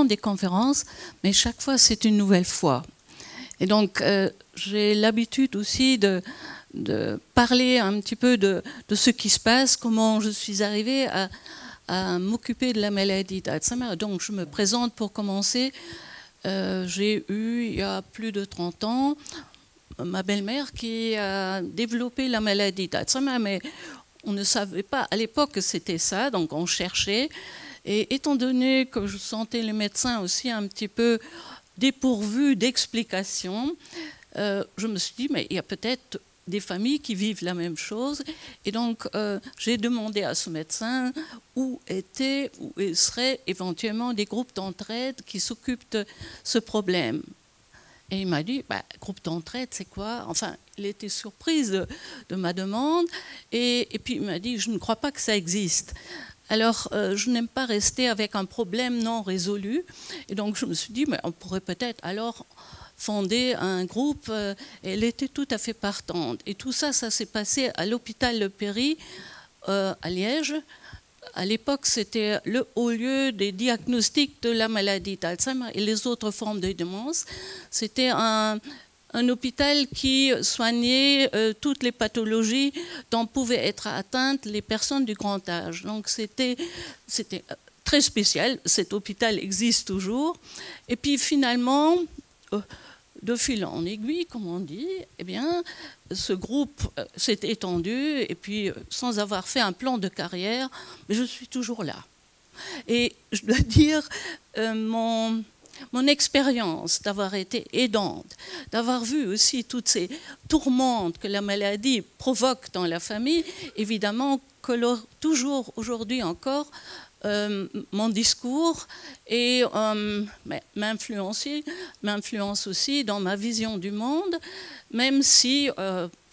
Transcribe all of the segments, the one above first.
souvent des conférences, mais chaque fois c'est une nouvelle fois. Et donc j'ai l'habitude aussi de parler un petit peu de ce qui se passe, comment je suis arrivée à m'occuper de la maladie d'Alzheimer. Donc je me présente pour commencer. J'ai eu, il y a plus de 30 ans, ma belle-mère qui a développé la maladie d'Alzheimer, mais on ne savait pas à l'époque que c'était ça, donc on cherchait. Et étant donné que je sentais les médecins aussi un petit peu dépourvus d'explications, je me suis dit, mais il y a peut-être des familles qui vivent la même chose. Et donc, j'ai demandé à ce médecin où seraient éventuellement des groupes d'entraide qui s'occupent de ce problème. Et il m'a dit, groupe d'entraide, c'est quoi? Enfin, il était surpris de ma demande. Et puis, il m'a dit, je ne crois pas que ça existe. Alors, je n'aime pas rester avec un problème non résolu. Et donc, je me suis dit, mais on pourrait peut-être alors fonder un groupe. Et elle était tout à fait partante. Et tout ça, ça s'est passé à l'hôpital Le Péry, à Liège. À l'époque, c'était le haut lieu des diagnostics de la maladie d'Alzheimer et les autres formes de démence. C'était un hôpital qui soignait toutes les pathologies dont pouvaient être atteintes les personnes du grand âge. Donc c'était très spécial. Cet hôpital existe toujours. Et puis finalement, de fil en aiguille, comme on dit, eh bien, ce groupe s'est étendu et puis sans avoir fait un plan de carrière, mais je suis toujours là. Et je dois dire, mon expérience d'avoir été aidante, d'avoir vu aussi toutes ces tourmentes que la maladie provoque dans la famille, évidemment, colore toujours aujourd'hui encore mon discours et m'influence aussi dans ma vision du monde, même si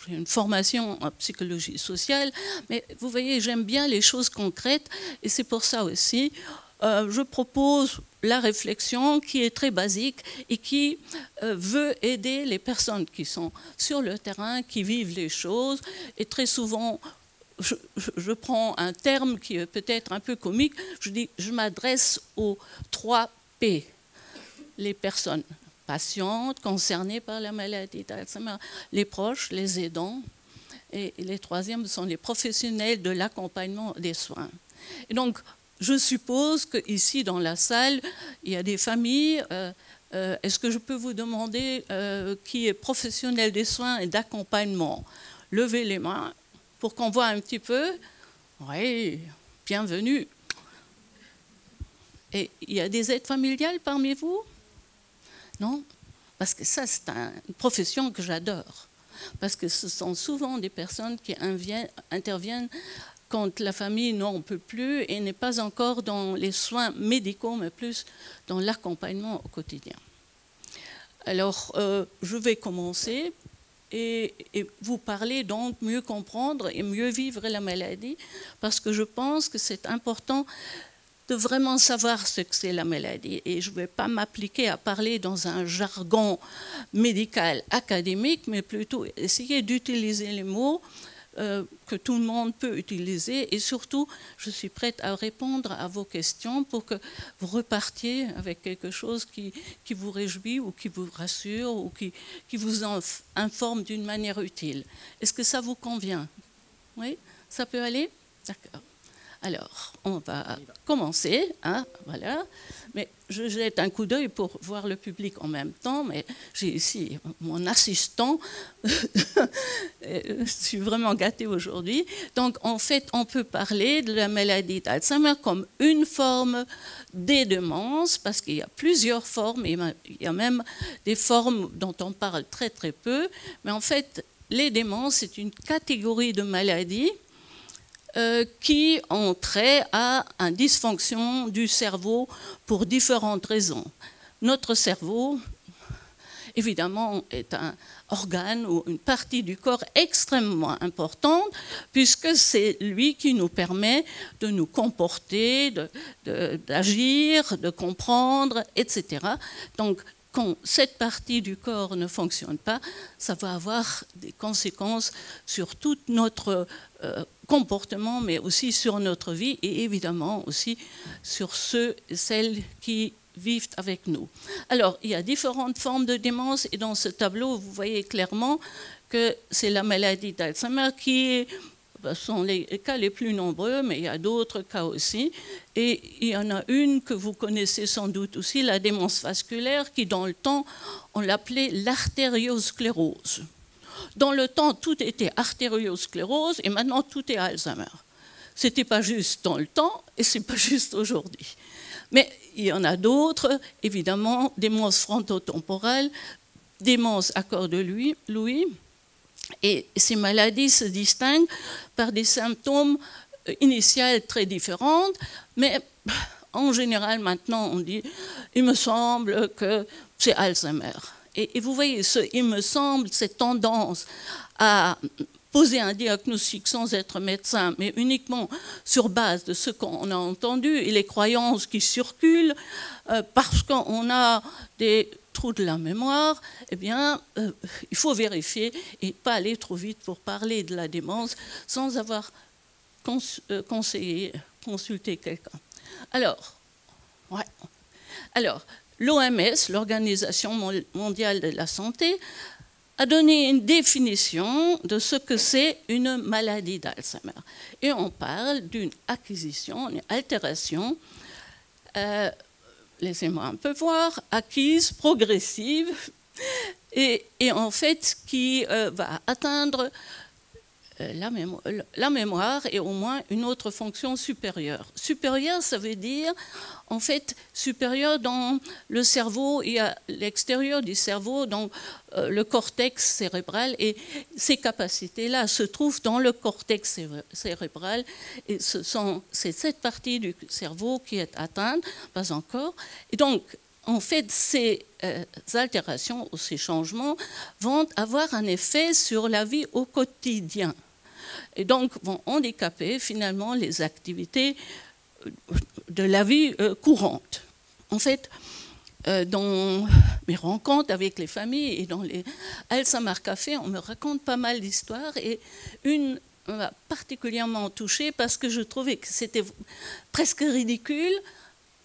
j'ai une formation en psychologie sociale, mais vous voyez, j'aime bien les choses concrètes et c'est pour ça aussi je propose la réflexion qui est très basique et qui veut aider les personnes qui sont sur le terrain, qui vivent les choses. Et très souvent, je prends un terme qui est peut-être un peu comique, je dis je m'adresse aux 3 P. Les personnes patientes concernées par la maladie d'Alzheimer, les proches, les aidants, et les troisièmes sont les professionnels de l'accompagnement des soins. Et donc, je suppose qu'ici, dans la salle, il y a des familles. Est-ce que je peux vous demander qui est professionnel des soins et d'accompagnement? Levez les mains pour qu'on voit un petit peu. Oui, bienvenue. Et il y a des aides familiales parmi vous? Non? Parce que ça, c'est une profession que j'adore. Parce que ce sont souvent des personnes qui interviennent quand la famille n'en peut plus et n'est pas encore dans les soins médicaux, mais plus dans l'accompagnement au quotidien. Alors, je vais commencer et vous parler donc mieux comprendre et mieux vivre la maladie, parce que je pense que c'est important de vraiment savoir ce que c'est la maladie. Et je ne vais pas m'appliquer à parler dans un jargon médical académique, mais plutôt essayer d'utiliser les mots que tout le monde peut utiliser. Et surtout, je suis prête à répondre à vos questions pour que vous repartiez avec quelque chose qui vous réjouit ou qui vous rassure ou qui vous informe d'une manière utile. Est-ce que ça vous convient? Oui? Ça peut aller? D'accord. Alors, on va commencer, hein, voilà. Mais je jette un coup d'œil pour voir le public en même temps, mais j'ai ici mon assistant. Je suis vraiment gâtée aujourd'hui. Donc, en fait, on peut parler de la maladie d'Alzheimer comme une forme des démences, parce qu'il y a plusieurs formes, et il y a même des formes dont on parle très très peu. Mais en fait, les démences, c'est une catégorie de maladies qui ont trait à une dysfonction du cerveau pour différentes raisons. Notre cerveau, évidemment, est un organe ou une partie du corps extrêmement importante, puisque c'est lui qui nous permet de nous comporter, d'agir, de comprendre, etc. Donc, quand cette partie du corps ne fonctionne pas, ça va avoir des conséquences sur tout notre comportement, mais aussi sur notre vie et évidemment aussi sur ceux et celles qui vivent avec nous. Alors, il y a différentes formes de démence et dans ce tableau, vous voyez clairement que c'est la maladie d'Alzheimer qui sont les cas les plus nombreux, mais il y a d'autres cas aussi. Et il y en a une que vous connaissez sans doute aussi, la démence vasculaire, qui dans le temps, on l'appelait l'artériosclérose. Dans le temps, tout était artériosclérose et maintenant tout est Alzheimer. Ce n'était pas juste dans le temps et ce n'est pas juste aujourd'hui. Mais il y en a d'autres, évidemment, démence frontotemporale, démence à corps de Louis. Et ces maladies se distinguent par des symptômes initiaux très différents, mais en général, maintenant, on dit « il me semble que c'est Alzheimer ». Et vous voyez, il me semble, cette tendance à poser un diagnostic sans être médecin, mais uniquement sur base de ce qu'on a entendu et les croyances qui circulent, parce qu'on a des trous de la mémoire, eh bien, il faut vérifier et pas aller trop vite pour parler de la démence sans avoir consulté quelqu'un. Alors, l'OMS, l'Organisation mondiale de la santé, a donné une définition de ce que c'est une maladie d'Alzheimer. Et on parle d'une acquisition, une altération, laissez-moi un peu voir, acquise, progressive, et en fait qui va atteindre la mémoire et au moins une autre fonction supérieure. Supérieure, ça veut dire, en fait, supérieure dans le cerveau et à l'extérieur du cerveau, dans le cortex cérébral. Et ces capacités-là se trouvent dans le cortex cérébral. Et c'est cette partie du cerveau qui est atteinte, pas encore. Et donc, en fait, ces altérations ou ces changements vont avoir un effet sur la vie au quotidien. Et donc vont handicaper finalement les activités de la vie courante. En fait, dans mes rencontres avec les familles et dans les Alzheimer Café, on me raconte pas mal d'histoires et une m'a particulièrement touchée parce que je trouvais que c'était presque ridicule,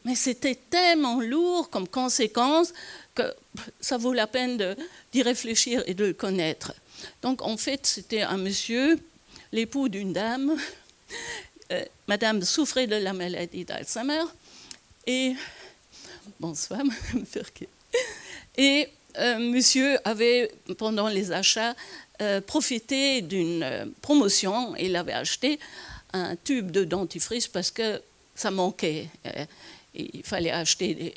mais c'était tellement lourd comme conséquence que ça vaut la peine d'y réfléchir et de le connaître. Donc en fait, c'était un monsieur, l'époux d'une dame. Madame souffrait de la maladie d'Alzheimer et bonsoir Madame Furquet. Et monsieur avait pendant les achats profité d'une promotion. Il avait acheté un tube de dentifrice parce que ça manquait. Il fallait acheter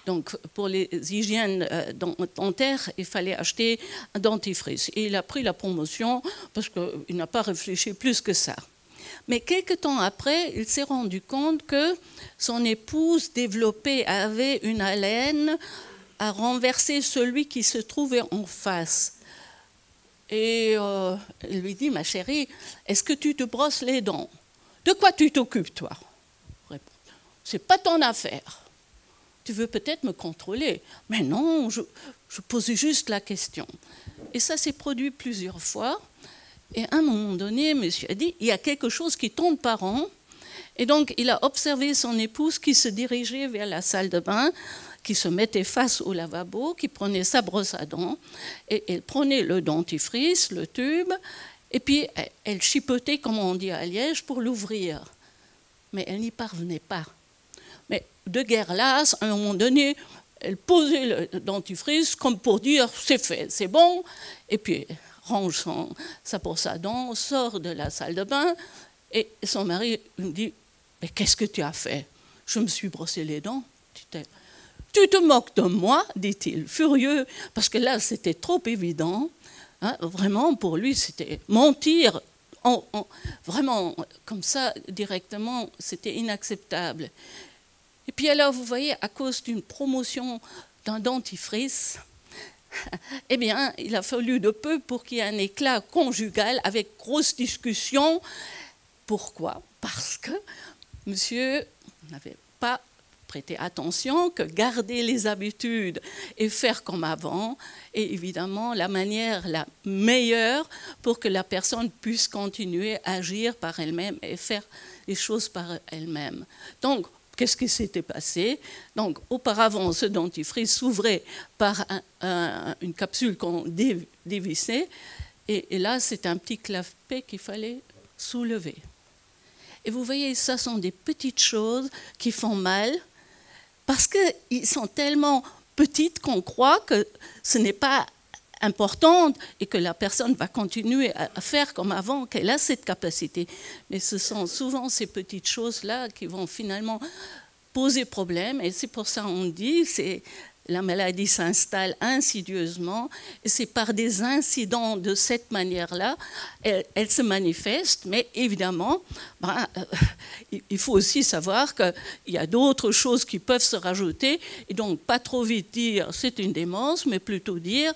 donc pour les hygiènes dentaires, il fallait acheter un dentifrice. Et il a pris la promotion parce qu'il n'a pas réfléchi plus que ça. Mais quelques temps après, il s'est rendu compte que son épouse avait une haleine à renverser celui qui se trouvait en face. Et il lui dit, ma chérie, est-ce que tu te brosses les dents? De quoi tu t'occupes, toi? C'est pas ton affaire. Tu veux peut-être me contrôler. Mais non, je posais juste la question. Et ça s'est produit plusieurs fois. Et à un moment donné, monsieur a dit, il y a quelque chose qui tombe par an. Et donc, il a observé son épouse qui se dirigeait vers la salle de bain, qui se mettait face au lavabo, qui prenait sa brosse à dents, et elle prenait le dentifrice, le tube, et puis elle chipotait, comme on dit à Liège, pour l'ouvrir. Mais elle n'y parvenait pas. Mais de guerre lasse, à un moment donné, elle posait le dentifrice comme pour dire c'est fait, c'est bon, et puis elle range sa brosse à dents, sort de la salle de bain, et son mari me dit mais qu'est-ce que tu as fait? Je me suis brossé les dents. Tu te moques de moi, dit-il, furieux, parce que là c'était trop évident. Hein, vraiment, pour lui, c'était mentir. Vraiment, comme ça, directement, c'était inacceptable. Et puis alors, vous voyez, à cause d'une promotion d'un dentifrice, eh bien, il a fallu de peu pour qu'il y ait un éclat conjugal avec grosse discussion. Pourquoi? Parce que monsieur n'avait pas prêté attention que garder les habitudes et faire comme avant est évidemment la manière la meilleure pour que la personne puisse continuer à agir par elle-même et faire les choses par elle-même. Donc, qu'est-ce qui s'était passé. Donc, auparavant, ce dentifrice s'ouvrait par une capsule qu'on dévissait, et là, c'est un petit clapet qu'il fallait soulever. Et vous voyez, ça sont des petites choses qui font mal, parce qu'ils sont tellement petites qu'on croit que ce n'est pas important et que la personne va continuer à faire comme avant, qu'elle a cette capacité. Mais ce sont souvent ces petites choses-là qui vont finalement poser problème. Et c'est pour ça qu'on dit que la maladie s'installe insidieusement et c'est par des incidents de cette manière-là, elle se manifeste. Mais évidemment, il faut aussi savoir qu'il y a d'autres choses qui peuvent se rajouter et donc pas trop vite dire c'est une démence, mais plutôt dire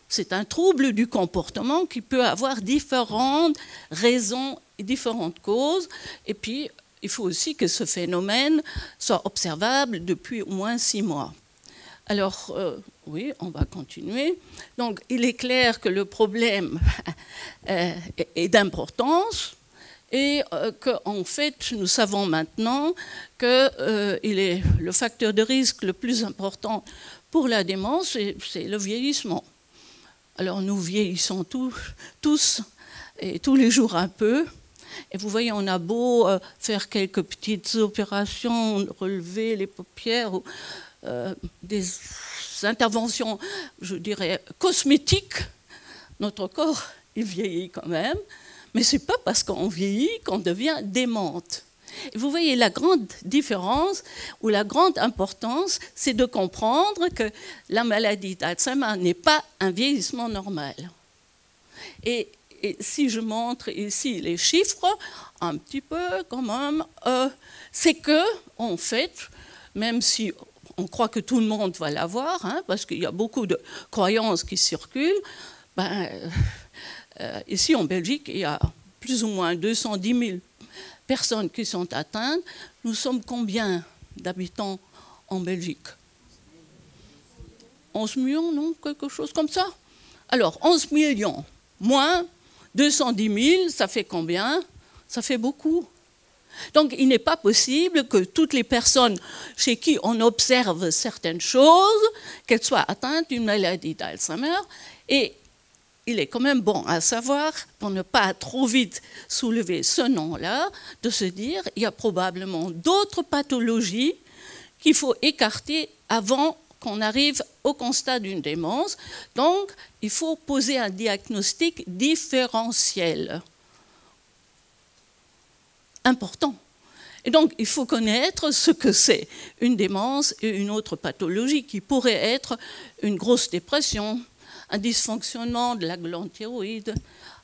c'est un trouble du comportement qui peut avoir différentes raisons et différentes causes. Et puis, il faut aussi que ce phénomène soit observable depuis au moins 6 mois. Alors, oui, on va continuer. Donc, il est clair que le problème est d'importance et qu'en fait, nous savons maintenant qu'il est le facteur de risque le plus important pour la démence, c'est le vieillissement. Alors, nous vieillissons tous et tous les jours un peu. Et vous voyez, on a beau faire quelques petites opérations, relever les paupières, ou, des interventions, je dirais, cosmétiques, notre corps, il vieillit quand même, mais ce n'est pas parce qu'on vieillit qu'on devient démente. Et vous voyez, la grande différence ou la grande importance, c'est de comprendre que la maladie d'Alzheimer n'est pas un vieillissement normal. Et si je montre ici les chiffres, un petit peu quand même, c'est que, en fait, même si on croit que tout le monde va l'avoir, hein, parce qu'il y a beaucoup de croyances qui circulent, ici en Belgique, il y a plus ou moins 210 000 personnes qui sont atteintes. Nous sommes combien d'habitants en Belgique? 11 millions, non? Quelque chose comme ça? Alors, 11 millions moins 210 000, ça fait combien? Ça fait beaucoup. Donc, il n'est pas possible que toutes les personnes chez qui on observe certaines choses, qu'elles soient atteintes d'une maladie d'Alzheimer. Et il est quand même bon à savoir, pour ne pas trop vite soulever ce nom-là, de se dire qu'il y a probablement d'autres pathologies qu'il faut écarter avant qu'on arrive au constat d'une démence. Donc, il faut poser un diagnostic différentiel. Important. Et donc, il faut connaître ce que c'est une démence et une autre pathologie qui pourrait être une grosse dépression, un dysfonctionnement de la glande thyroïde,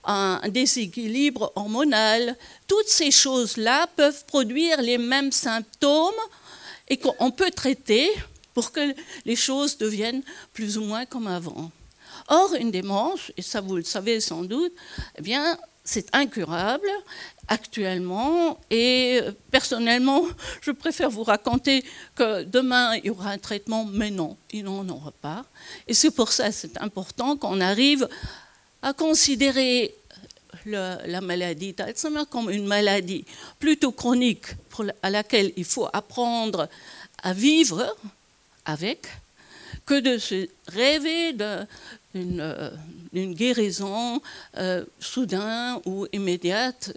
un déséquilibre hormonal. Toutes ces choses-là peuvent produire les mêmes symptômes et qu'on peut traiter pour que les choses deviennent plus ou moins comme avant. Or, une démence, et ça vous le savez sans doute, eh bien, c'est incurable actuellement et personnellement, je préfère vous raconter que demain, il y aura un traitement, mais non, il n'en aura pas. Et c'est pour ça que c'est important qu'on arrive à considérer la maladie d'Alzheimer comme une maladie plutôt chronique à laquelle il faut apprendre à vivre avec, que de se rêver d'une guérison soudaine ou immédiate,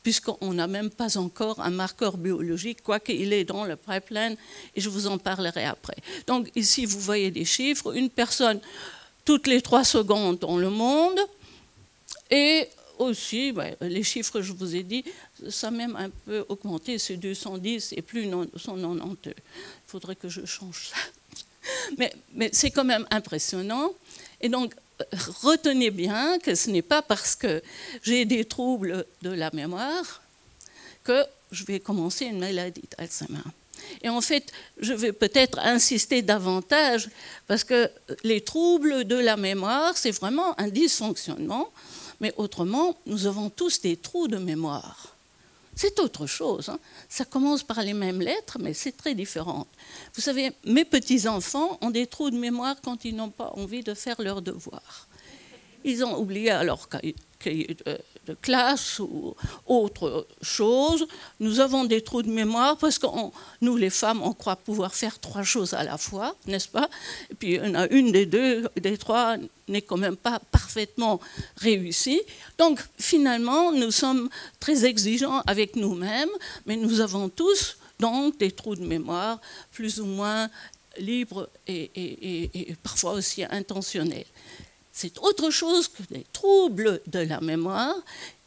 puisqu'on n'a même pas encore un marqueur biologique, quoiqu'il est dans le pipeline, et je vous en parlerai après. Donc ici, vous voyez des chiffres, une personne toutes les 3 secondes dans le monde, et aussi, les chiffres, je vous ai dit, ça a même un peu augmenté, c'est 210 et plus 192. Il faudrait que je change ça. Mais c'est quand même impressionnant. Et donc, retenez bien que ce n'est pas parce que j'ai des troubles de la mémoire que je vais commencer une maladie d'Alzheimer. Et en fait, je vais peut-être insister davantage parce que les troubles de la mémoire, c'est vraiment un dysfonctionnement. Mais autrement, nous avons tous des trous de mémoire. C'est autre chose. Hein. Ça commence par les mêmes lettres, mais c'est très différent. Vous savez, mes petits-enfants ont des trous de mémoire quand ils n'ont pas envie de faire leurs devoirs. ils ont oublié alors cahier de classe ou autre chose. Nous avons des trous de mémoire parce que nous, les femmes, on croit pouvoir faire 3 choses à la fois, n'est-ce pas? Et puis, une des 3 n'est quand même pas parfaitement réussie. Donc, finalement, nous sommes très exigeants avec nous-mêmes, mais nous avons tous donc des trous de mémoire plus ou moins libres et parfois aussi intentionnels. C'est autre chose que des troubles de la mémoire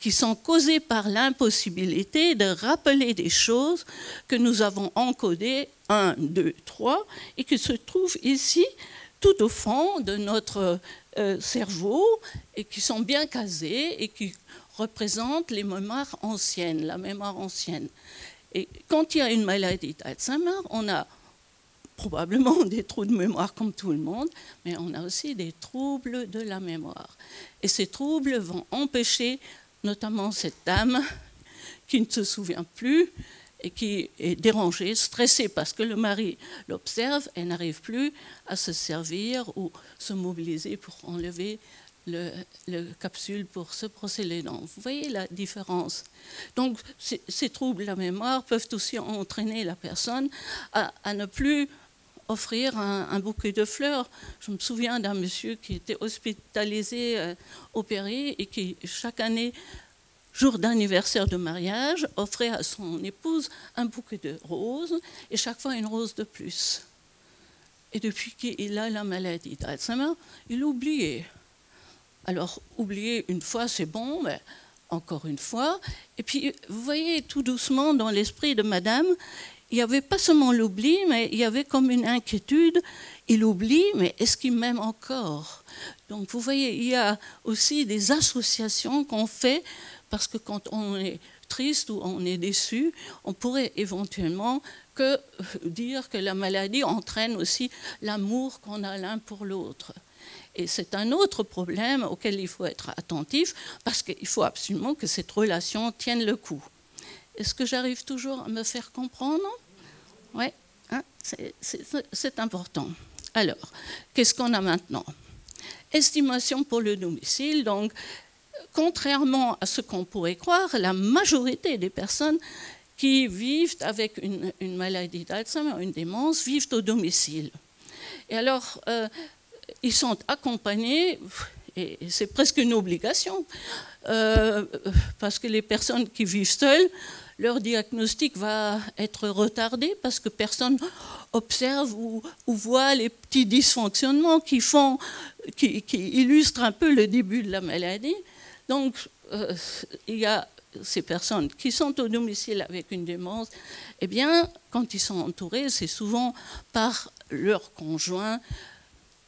qui sont causés par l'impossibilité de rappeler des choses que nous avons encodées 1, 2, 3 et qui se trouvent ici tout au fond de notre cerveau et qui sont bien casées et qui représentent les mémoires anciennes, la mémoire ancienne. Et quand il y a une maladie d'Alzheimer, on a probablement des trous de mémoire comme tout le monde, mais on a aussi des troubles de la mémoire. Et ces troubles vont empêcher notamment cette dame qui ne se souvient plus et qui est dérangée, stressée parce que le mari l'observe et n'arrive plus à se servir ou se mobiliser pour enlever le capsule pour se brosser les dents. Vous voyez la différence. Donc ces troubles de la mémoire peuvent aussi entraîner la personne à ne plus offrir un bouquet de fleurs. Je me souviens d'un monsieur qui était hospitalisé au Péri et qui, chaque année, jour d'anniversaire de mariage, offrait à son épouse un bouquet de roses et chaque fois une rose de plus. Et depuis qu'il a la maladie d'Alzheimer, il oubliait. Alors, oublier une fois, c'est bon, mais encore une fois. Et puis, vous voyez, tout doucement, dans l'esprit de madame, il n'y avait pas seulement l'oubli, mais il y avait comme une inquiétude. Il oublie, mais est-ce qu'il m'aime encore? Donc, vous voyez, il y a aussi des associations qu'on fait, parce que quand on est triste ou on est déçu, on pourrait éventuellement dire que la maladie entraîne aussi l'amour qu'on a l'un pour l'autre. Et c'est un autre problème auquel il faut être attentif, parce qu'il faut absolument que cette relation tienne le coup. Est-ce que j'arrive toujours à me faire comprendre? Oui, hein, c'est important. Alors, qu'est-ce qu'on a maintenant? Estimation pour le domicile. Donc, contrairement à ce qu'on pourrait croire, la majorité des personnes qui vivent avec une maladie d'Alzheimer, une démence, vivent au domicile. Et alors, ils sont accompagnés, et c'est presque une obligation, parce que les personnes qui vivent seules, leur diagnostic va être retardé parce que personne observe ou voit les petits dysfonctionnements qui illustrent un peu le début de la maladie. Donc, il y a ces personnes qui sont au domicile avec une démence, eh bien, quand ils sont entourés, c'est souvent par leur conjoint,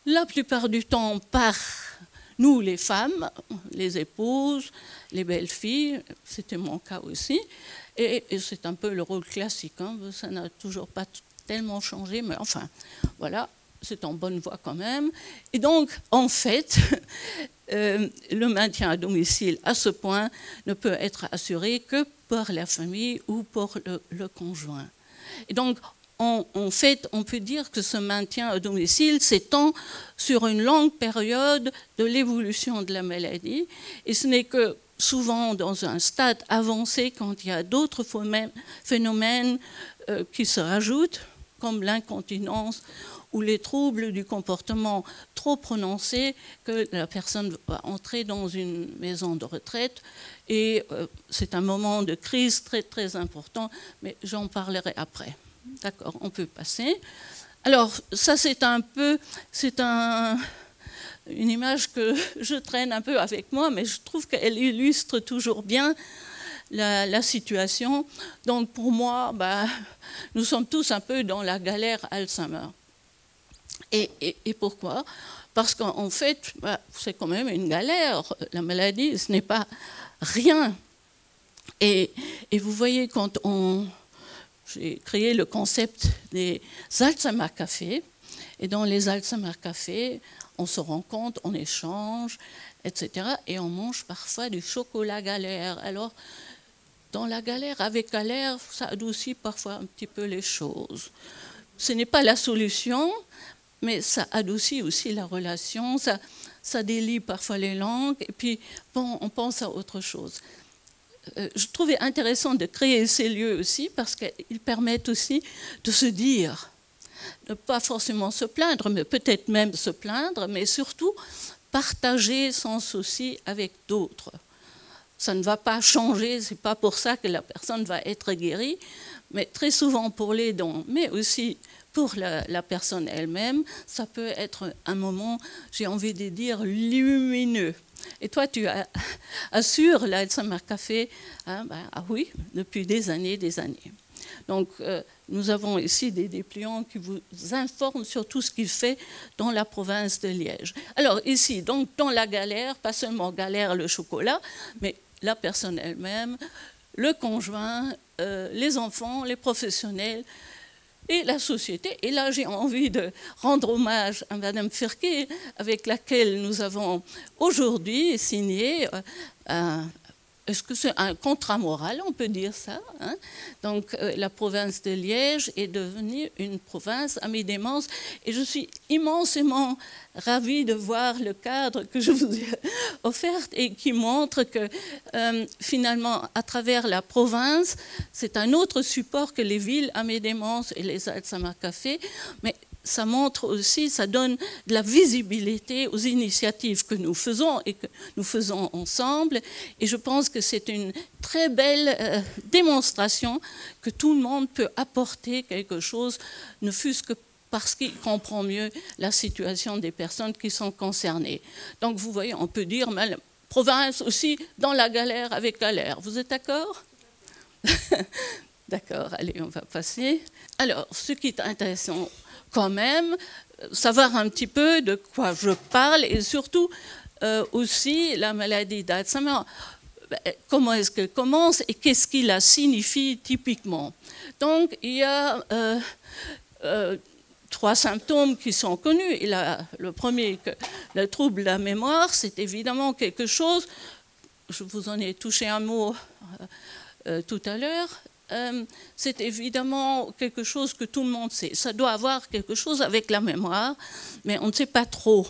la plupart du temps par nous, les femmes, les épouses, les belles-filles, c'était mon cas aussi, et c'est un peu le rôle classique, hein, ça n'a toujours pas tellement changé, mais enfin, voilà, c'est en bonne voie quand même. Et donc, en fait, le maintien à domicile à ce point ne peut être assuré que par la famille ou par le conjoint. Et donc, en fait, on peut dire que ce maintien à domicile s'étend sur une longue période de l'évolution de la maladie, et ce n'est que souvent dans un stade avancé, quand il y a d'autres phénomènes qui se rajoutent, comme l'incontinence ou les troubles du comportement trop prononcés, que la personne va entrer dans une maison de retraite. Et c'est un moment de crise très, très important, mais j'en parlerai après. D'accord, on peut passer. Alors, ça, c'est une image que je traîne un peu avec moi, mais je trouve qu'elle illustre toujours bien la situation. Donc, pour moi, nous sommes tous un peu dans la galère Alzheimer. Et pourquoi? Parce qu'en fait, c'est quand même une galère. La maladie, ce n'est pas rien. Et vous voyez, quand j'ai créé le concept des Alzheimer Cafés, et dans les Alzheimer Cafés, on se rencontre, on échange, etc. Et on mange parfois du chocolat galère. Alors, dans la galère, avec galère, ça adoucit parfois un petit peu les choses. Ce n'est pas la solution, mais ça adoucit aussi la relation, ça délie parfois les langues, et puis bon, on pense à autre chose. Je trouvais intéressant de créer ces lieux aussi parce qu'ils permettent aussi de se dire, ne pas forcément se plaindre, mais peut-être même se plaindre, mais surtout partager son souci avec d'autres. Ça ne va pas changer, ce n'est pas pour ça que la personne va être guérie, mais très souvent pour les dons, mais aussi pour la personne elle-même, ça peut être un moment, j'ai envie de dire, lumineux. Et toi, tu assures l'Alzheimer Café, hein, ah oui, depuis des années, des années. Donc, nous avons ici des dépliants qui vous informent sur tout ce qu'il fait dans la province de Liège. Alors ici, donc dans la galère, pas seulement galère le chocolat, mais la personne elle-même, le conjoint, les enfants, les professionnels et la société. Et là, j'ai envie de rendre hommage à Madame Firquet, avec laquelle nous avons aujourd'hui signé est-ce que c'est un contrat moral, on peut dire ça, hein? Donc, la province de Liège est devenue une province à mi-démence. Et je suis immensément ravie de voir le cadre que je vous ai offert et qui montre que, finalement, à travers la province, c'est un autre support que les villes à mi-démence et les Alzheimer Café, mais ça montre aussi, ça donne de la visibilité aux initiatives que nous faisons et que nous faisons ensemble. Et je pense que c'est une très belle démonstration que tout le monde peut apporter quelque chose, ne fût-ce que parce qu'il comprend mieux la situation des personnes qui sont concernées. Donc vous voyez, on peut dire, mais la province aussi dans la galère avec galère. Vous êtes d'accord? D'accord, allez, on va passer. Alors, ce qui est intéressant quand même, savoir un petit peu de quoi je parle et surtout aussi la maladie d'Alzheimer, comment est-ce qu'elle commence et qu'est-ce qui la signifie typiquement. Donc il y a 3 symptômes qui sont connus. Le premier, le trouble de la mémoire, c'est évidemment quelque chose, je vous en ai touché un mot tout à l'heure, c'est évidemment quelque chose que tout le monde sait. Ça doit avoir quelque chose avec la mémoire, mais on ne sait pas trop.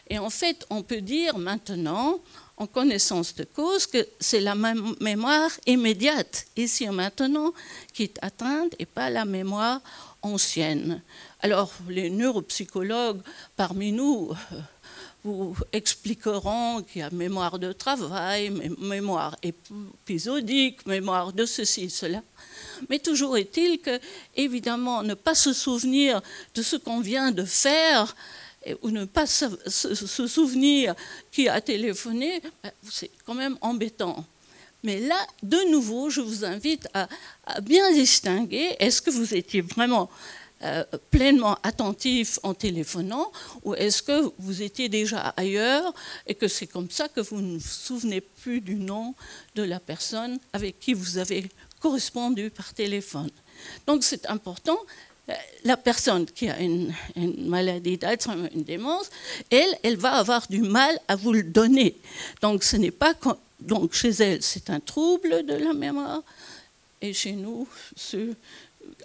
Et en fait, on peut dire maintenant, en connaissance de cause, que c'est la mémoire immédiate, ici et maintenant, qui est atteinte et pas la mémoire ancienne. Alors, les neuropsychologues parmi nous vous expliqueront qu'il y a mémoire de travail, mémoire épisodique, mémoire de ceci, cela. Mais toujours est-il que, évidemment, ne pas se souvenir de ce qu'on vient de faire ou ne pas se souvenir qui a téléphoné, c'est quand même embêtant. Mais là, de nouveau, je vous invite à bien distinguer, est-ce que vous étiez vraiment pleinement attentif en téléphonant ou est-ce que vous étiez déjà ailleurs et que c'est comme ça que vous ne vous souvenez plus du nom de la personne avec qui vous avez correspondu par téléphone. Donc c'est important. La personne qui a une maladie d'Alzheimer, une démence, elle va avoir du mal à vous le donner. Donc ce n'est pas donc chez elle, c'est un trouble de la mémoire et chez nous, ceux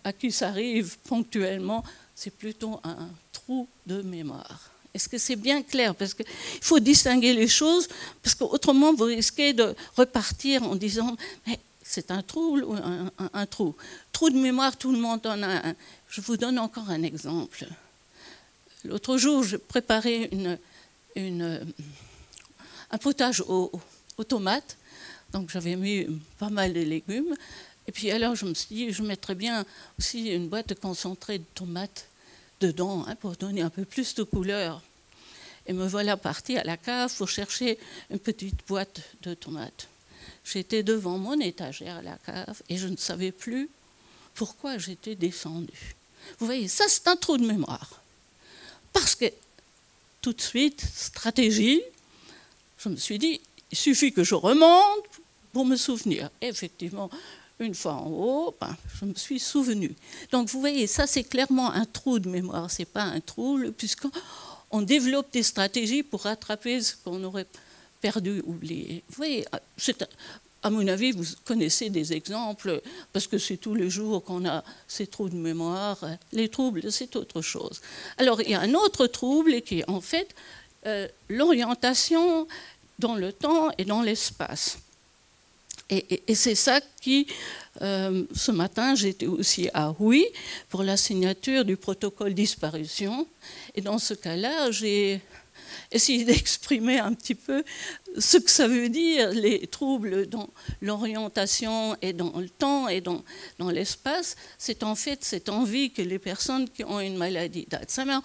à qui ça arrive ponctuellement, c'est plutôt un trou de mémoire. Est-ce que c'est bien clair? Parce qu'il faut distinguer les choses, parce qu'autrement, vous risquez de repartir en disant mais c'est un trouble ou un trou. Trou de mémoire, tout le monde en a un. Je vous donne encore un exemple. L'autre jour, je préparais un potage aux tomates, donc j'avais mis pas mal de légumes. Et puis alors, je me suis dit, je mettrais bien aussi une boîte de concentré de tomates dedans, hein, pour donner un peu plus de couleur. Et me voilà partie à la cave pour chercher une petite boîte de tomates. J'étais devant mon étagère à la cave et je ne savais plus pourquoi j'étais descendue. Vous voyez, ça c'est un trou de mémoire. Parce que tout de suite, stratégie, je me suis dit, il suffit que je remonte pour me souvenir. Et effectivement, une fois en haut, je me suis souvenue. Donc vous voyez, ça c'est clairement un trou de mémoire, ce n'est pas un trouble, puisqu'on développe des stratégies pour rattraper ce qu'on aurait perdu, oublié. Vous voyez, à mon avis, vous connaissez des exemples, parce que c'est tous les jours qu'on a ces troubles de mémoire. Les troubles, c'est autre chose. Alors, il y a un autre trouble qui est en fait l'orientation dans le temps et dans l'espace. Et c'est ça qui, ce matin, j'étais aussi à Huy pour la signature du protocole disparition. Et dans ce cas-là, j'ai essayé d'exprimer un petit peu ce que ça veut dire, les troubles dans l'orientation et dans le temps et dans l'espace. C'est en fait cette envie que les personnes qui ont une maladie d'Alzheimer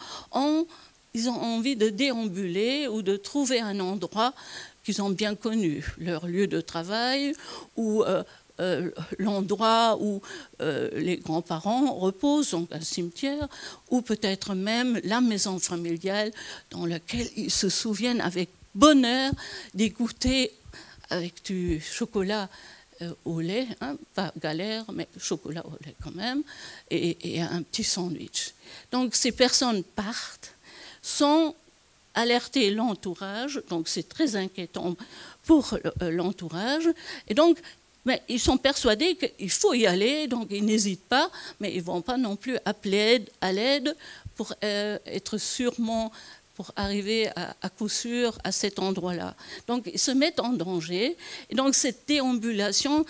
ils ont envie de déambuler ou de trouver un endroit qu'ils ont bien connu, leur lieu de travail ou l'endroit où les grands-parents reposent, donc un cimetière, ou peut-être même la maison familiale dans laquelle ils se souviennent avec bonheur des goûters avec du chocolat au lait, hein, pas galère, mais chocolat au lait quand même, et un petit sandwich. Donc ces personnes partent sans alerter l'entourage, donc c'est très inquiétant pour l'entourage, et donc mais ils sont persuadés qu'il faut y aller, donc ils n'hésitent pas, mais ils ne vont pas non plus appeler à l'aide pour être sûrement, pour arriver à coup sûr à cet endroit-là. Donc ils se mettent en danger, et donc cette déambulation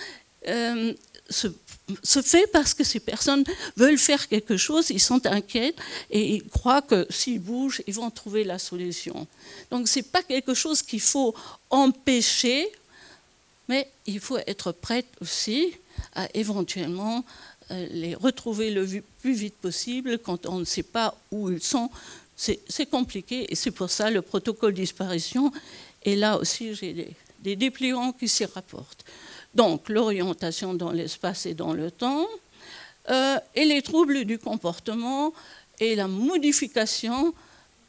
se fait parce que ces personnes veulent faire quelque chose, ils sont inquiets et ils croient que s'ils bougent, ils vont trouver la solution. Donc ce n'est pas quelque chose qu'il faut empêcher, mais il faut être prête aussi à éventuellement les retrouver le plus vite possible quand on ne sait pas où ils sont. C'est compliqué et c'est pour ça le protocole disparition. Et là aussi, j'ai des dépliants qui s'y rapportent. Donc, l'orientation dans l'espace et dans le temps, et les troubles du comportement et la modification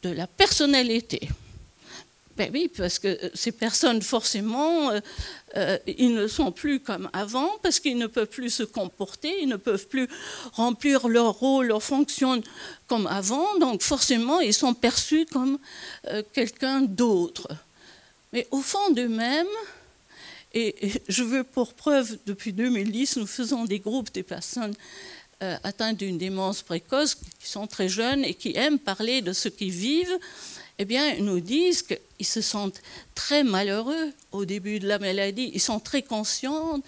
de la personnalité. Ben oui, parce que ces personnes, forcément, ils ne sont plus comme avant, parce qu'ils ne peuvent plus se comporter, ils ne peuvent plus remplir leur rôle, leur fonction comme avant, donc forcément, ils sont perçus comme quelqu'un d'autre. Mais au fond d'eux-mêmes, et je veux pour preuve, depuis 2010, nous faisons des groupes des personnes atteintes d'une démence précoce, qui sont très jeunes et qui aiment parler de ce qu'ils vivent. Eh bien, ils nous disent qu'ils se sentent très malheureux au début de la maladie. Ils sont très conscients,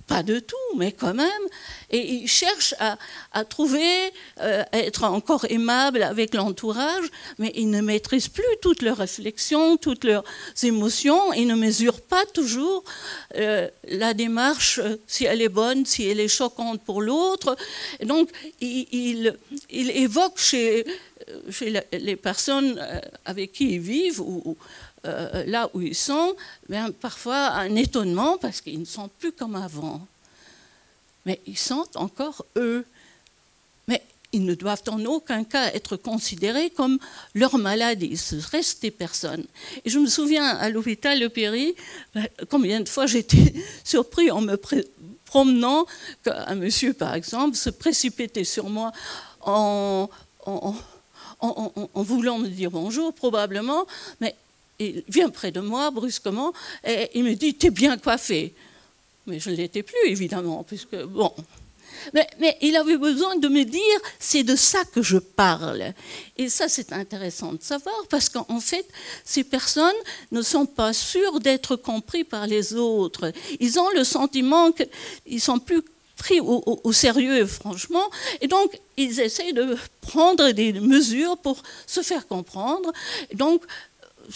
pas de tout, mais quand même. Et ils cherchent à trouver, à être encore aimables avec l'entourage, mais ils ne maîtrisent plus toutes leurs réflexions, toutes leurs émotions. Ils ne mesurent pas toujours la démarche, si elle est bonne, si elle est choquante pour l'autre. Et donc, ils évoquent chez les personnes avec qui ils vivent ou là où ils sont, bien, parfois un étonnement parce qu'ils ne sont plus comme avant. Mais ils sentent encore eux. Mais ils ne doivent en aucun cas être considérés comme leur maladie. Ce restent des personnes. Et je me souviens à l'hôpital de Péry, combien de fois j'étais surpris en me promenant qu'un monsieur, par exemple, se précipitait sur moi en voulant me dire bonjour, probablement, mais il vient près de moi brusquement et il me dit « t'es bien coiffée ». Mais je ne l'étais plus, évidemment, puisque, bon. Mais il avait besoin de me dire « c'est de ça que je parle ». Et ça, c'est intéressant de savoir, parce qu'en fait, ces personnes ne sont pas sûres d'être compris par les autres. Ils ont le sentiment qu'ils sont plus pris au sérieux, franchement, et donc ils essayent de prendre des mesures pour se faire comprendre. Et donc,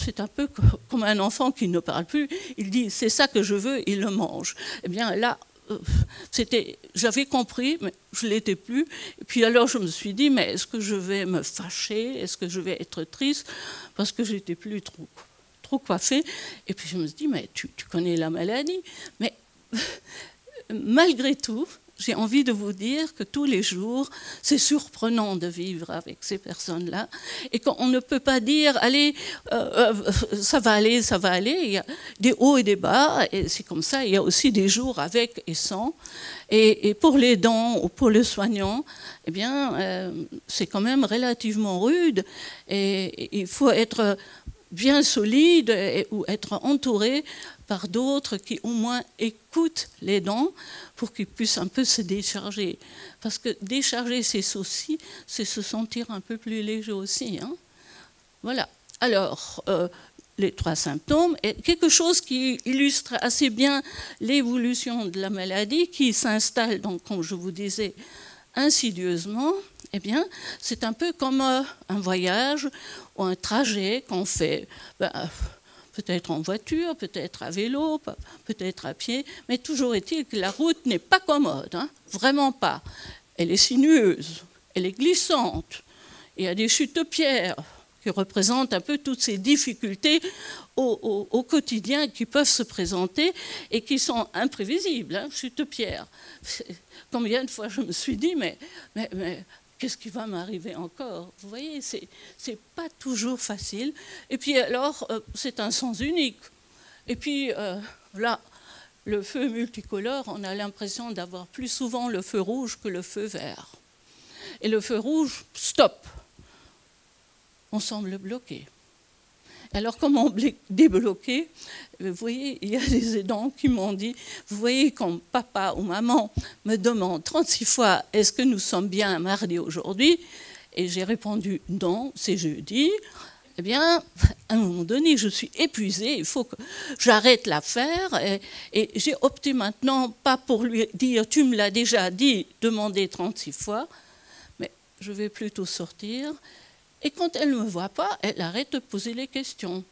c'est un peu comme un enfant qui ne parle plus, il dit « c'est ça que je veux », il le mange. Eh bien là, j'avais compris, mais je ne l'étais plus. Et puis alors je me suis dit « mais est-ce que je vais me fâcher? Est-ce que je vais être triste ?» Parce que je n'étais plus trop coiffée. Et puis je me suis dit « mais tu connais la maladie ?» Mais malgré tout, j'ai envie de vous dire que tous les jours, c'est surprenant de vivre avec ces personnes-là et qu'on ne peut pas dire « allez, ça va aller, ça va aller ». Il y a des hauts et des bas et c'est comme ça. Il y a aussi des jours avec et sans. Et pour les dents ou pour le soignant, eh bien, c'est quand même relativement rude et il faut être bien solide ou être entouré par d'autres qui au moins écoutent l'aidant pour qu'il puisse un peu se décharger. Parce que décharger ses soucis, c'est se sentir un peu plus léger aussi. Hein. Voilà. Alors, les 3 symptômes, et quelque chose qui illustre assez bien l'évolution de la maladie, qui s'installe, donc, comme je vous disais, insidieusement, eh bien, c'est un peu comme un voyage ou un trajet qu'on fait, peut-être en voiture, peut-être à vélo, peut-être à pied, mais toujours est-il que la route n'est pas commode, hein, vraiment pas. Elle est sinueuse, elle est glissante, il y a des chutes de pierres qui représentent un peu toutes ces difficultés au quotidien qui peuvent se présenter et qui sont imprévisibles, hein, chutes de pierres. Combien de fois je me suis dit, mais qu'est-ce qui va m'arriver encore? Vous voyez, c'est pas toujours facile. Et puis alors, c'est un sens unique. Et puis là, le feu multicolore, on a l'impression d'avoir plus souvent le feu rouge que le feu vert. Et le feu rouge, stop. On semble bloqué. Alors, comment débloquer? Vous voyez, il y a des aidants qui m'ont dit, vous voyez, quand papa ou maman me demande 36 fois, est-ce que nous sommes bien mardi aujourd'hui? Et j'ai répondu, non, c'est jeudi. Eh bien, à un moment donné, je suis épuisée, il faut que j'arrête l'affaire. Et j'ai opté maintenant, pas pour lui dire, tu me l'as déjà dit, demander 36 fois, mais je vais plutôt sortir. Et quand elle ne me voit pas, elle arrête de poser les questions,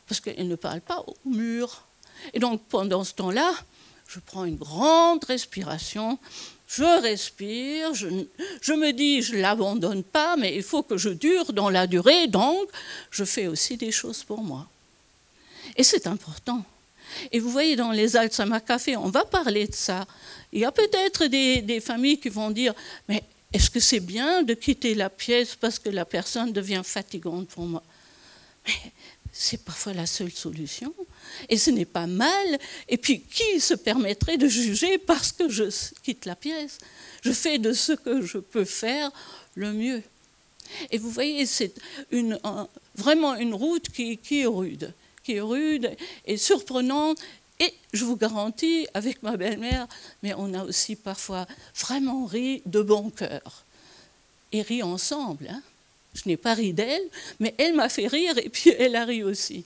parce qu'elle ne parle pas au mur. Et donc, pendant ce temps-là, je prends une grande respiration, je respire, je me dis, je ne l'abandonne pas, mais il faut que je dure dans la durée, donc je fais aussi des choses pour moi. Et c'est important. Et vous voyez, dans les Alzheimer Café, on va parler de ça. Il y a peut-être des familles qui vont dire, mais est-ce que c'est bien de quitter la pièce parce que la personne devient fatigante pour moi? Mais c'est parfois la seule solution. Et ce n'est pas mal. Et puis, qui se permettrait de juger parce que je quitte la pièce? Je fais de ce que je peux faire le mieux. Et vous voyez, c'est vraiment une route qui est rude et surprenante. Et je vous garantis, avec ma belle-mère, mais on a aussi parfois vraiment ri de bon cœur. Et ri ensemble. Hein. Je n'ai pas ri d'elle, mais elle m'a fait rire et puis elle a ri aussi.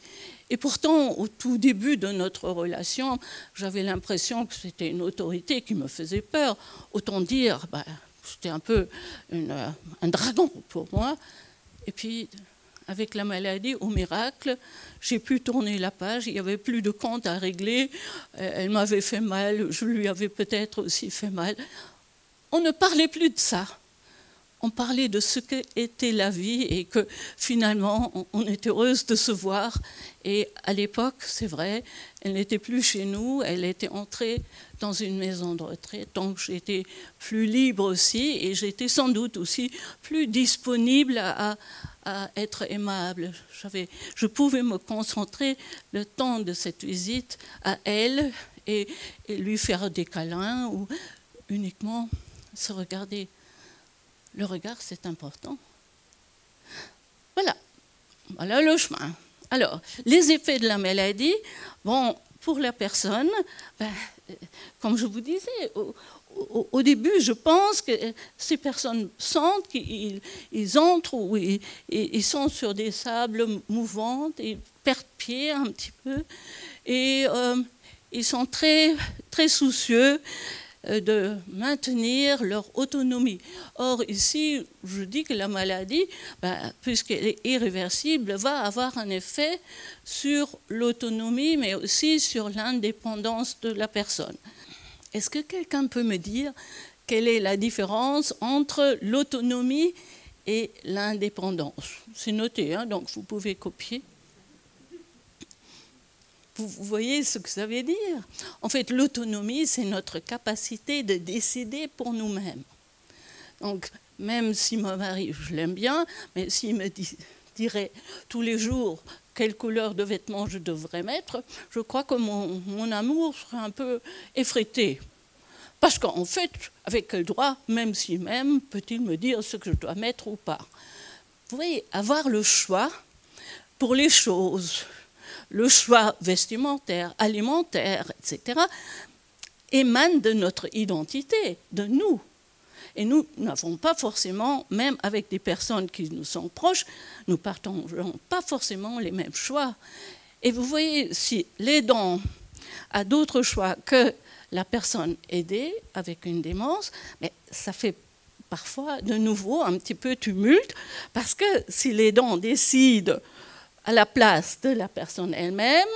Et pourtant, au tout début de notre relation, j'avais l'impression que c'était une autorité qui me faisait peur. Autant dire, c'était un peu un dragon pour moi. Et puis, avec la maladie, au miracle, j'ai pu tourner la page, il n'y avait plus de compte à régler, elle m'avait fait mal, je lui avais peut-être aussi fait mal. On ne parlait plus de ça. On parlait de ce qu'était la vie et que finalement, on était heureuse de se voir. Et à l'époque, c'est vrai, elle n'était plus chez nous, elle était entrée dans une maison de retraite, donc j'étais plus libre aussi et j'étais sans doute aussi plus disponible à être aimable. Je pouvais me concentrer le temps de cette visite à elle et lui faire des câlins ou uniquement se regarder. Le regard, c'est important. Voilà le chemin. Alors, les effets de la maladie, bon, pour la personne, comme je vous disais, au début, je pense que ces personnes sentent qu'ils entrent ou ils sont sur des sables mouvants, ils perdent pied un petit peu, et ils sont très, très soucieux de maintenir leur autonomie. Or, ici, je dis que la maladie, puisqu'elle est irréversible, va avoir un effet sur l'autonomie, mais aussi sur l'indépendance de la personne. Est-ce que quelqu'un peut me dire quelle est la différence entre l'autonomie et l'indépendance? C'est noté, hein, donc vous pouvez copier. Vous voyez ce que ça veut dire? En fait, l'autonomie, c'est notre capacité de décider pour nous-mêmes. Donc, même si mon mari, je l'aime bien, mais s'il me dirait tous les jours quelle couleur de vêtements je devrais mettre, je crois que mon amour serait un peu effrité. Parce qu'en fait, avec quel droit, même s'il m'aime, peut-il me dire ce que je dois mettre ou pas? Vous voyez, avoir le choix pour les choses, le choix vestimentaire, alimentaire, etc., émane de notre identité, de nous. Et nous n'avons pas forcément, même avec des personnes qui nous sont proches, nous ne partageons pas forcément les mêmes choix. Et vous voyez, si l'aidant a d'autres choix que la personne aidée avec une démence, mais ça fait parfois de nouveau un petit peu tumulte, parce que si l'aidant décide à la place de la personne elle-même,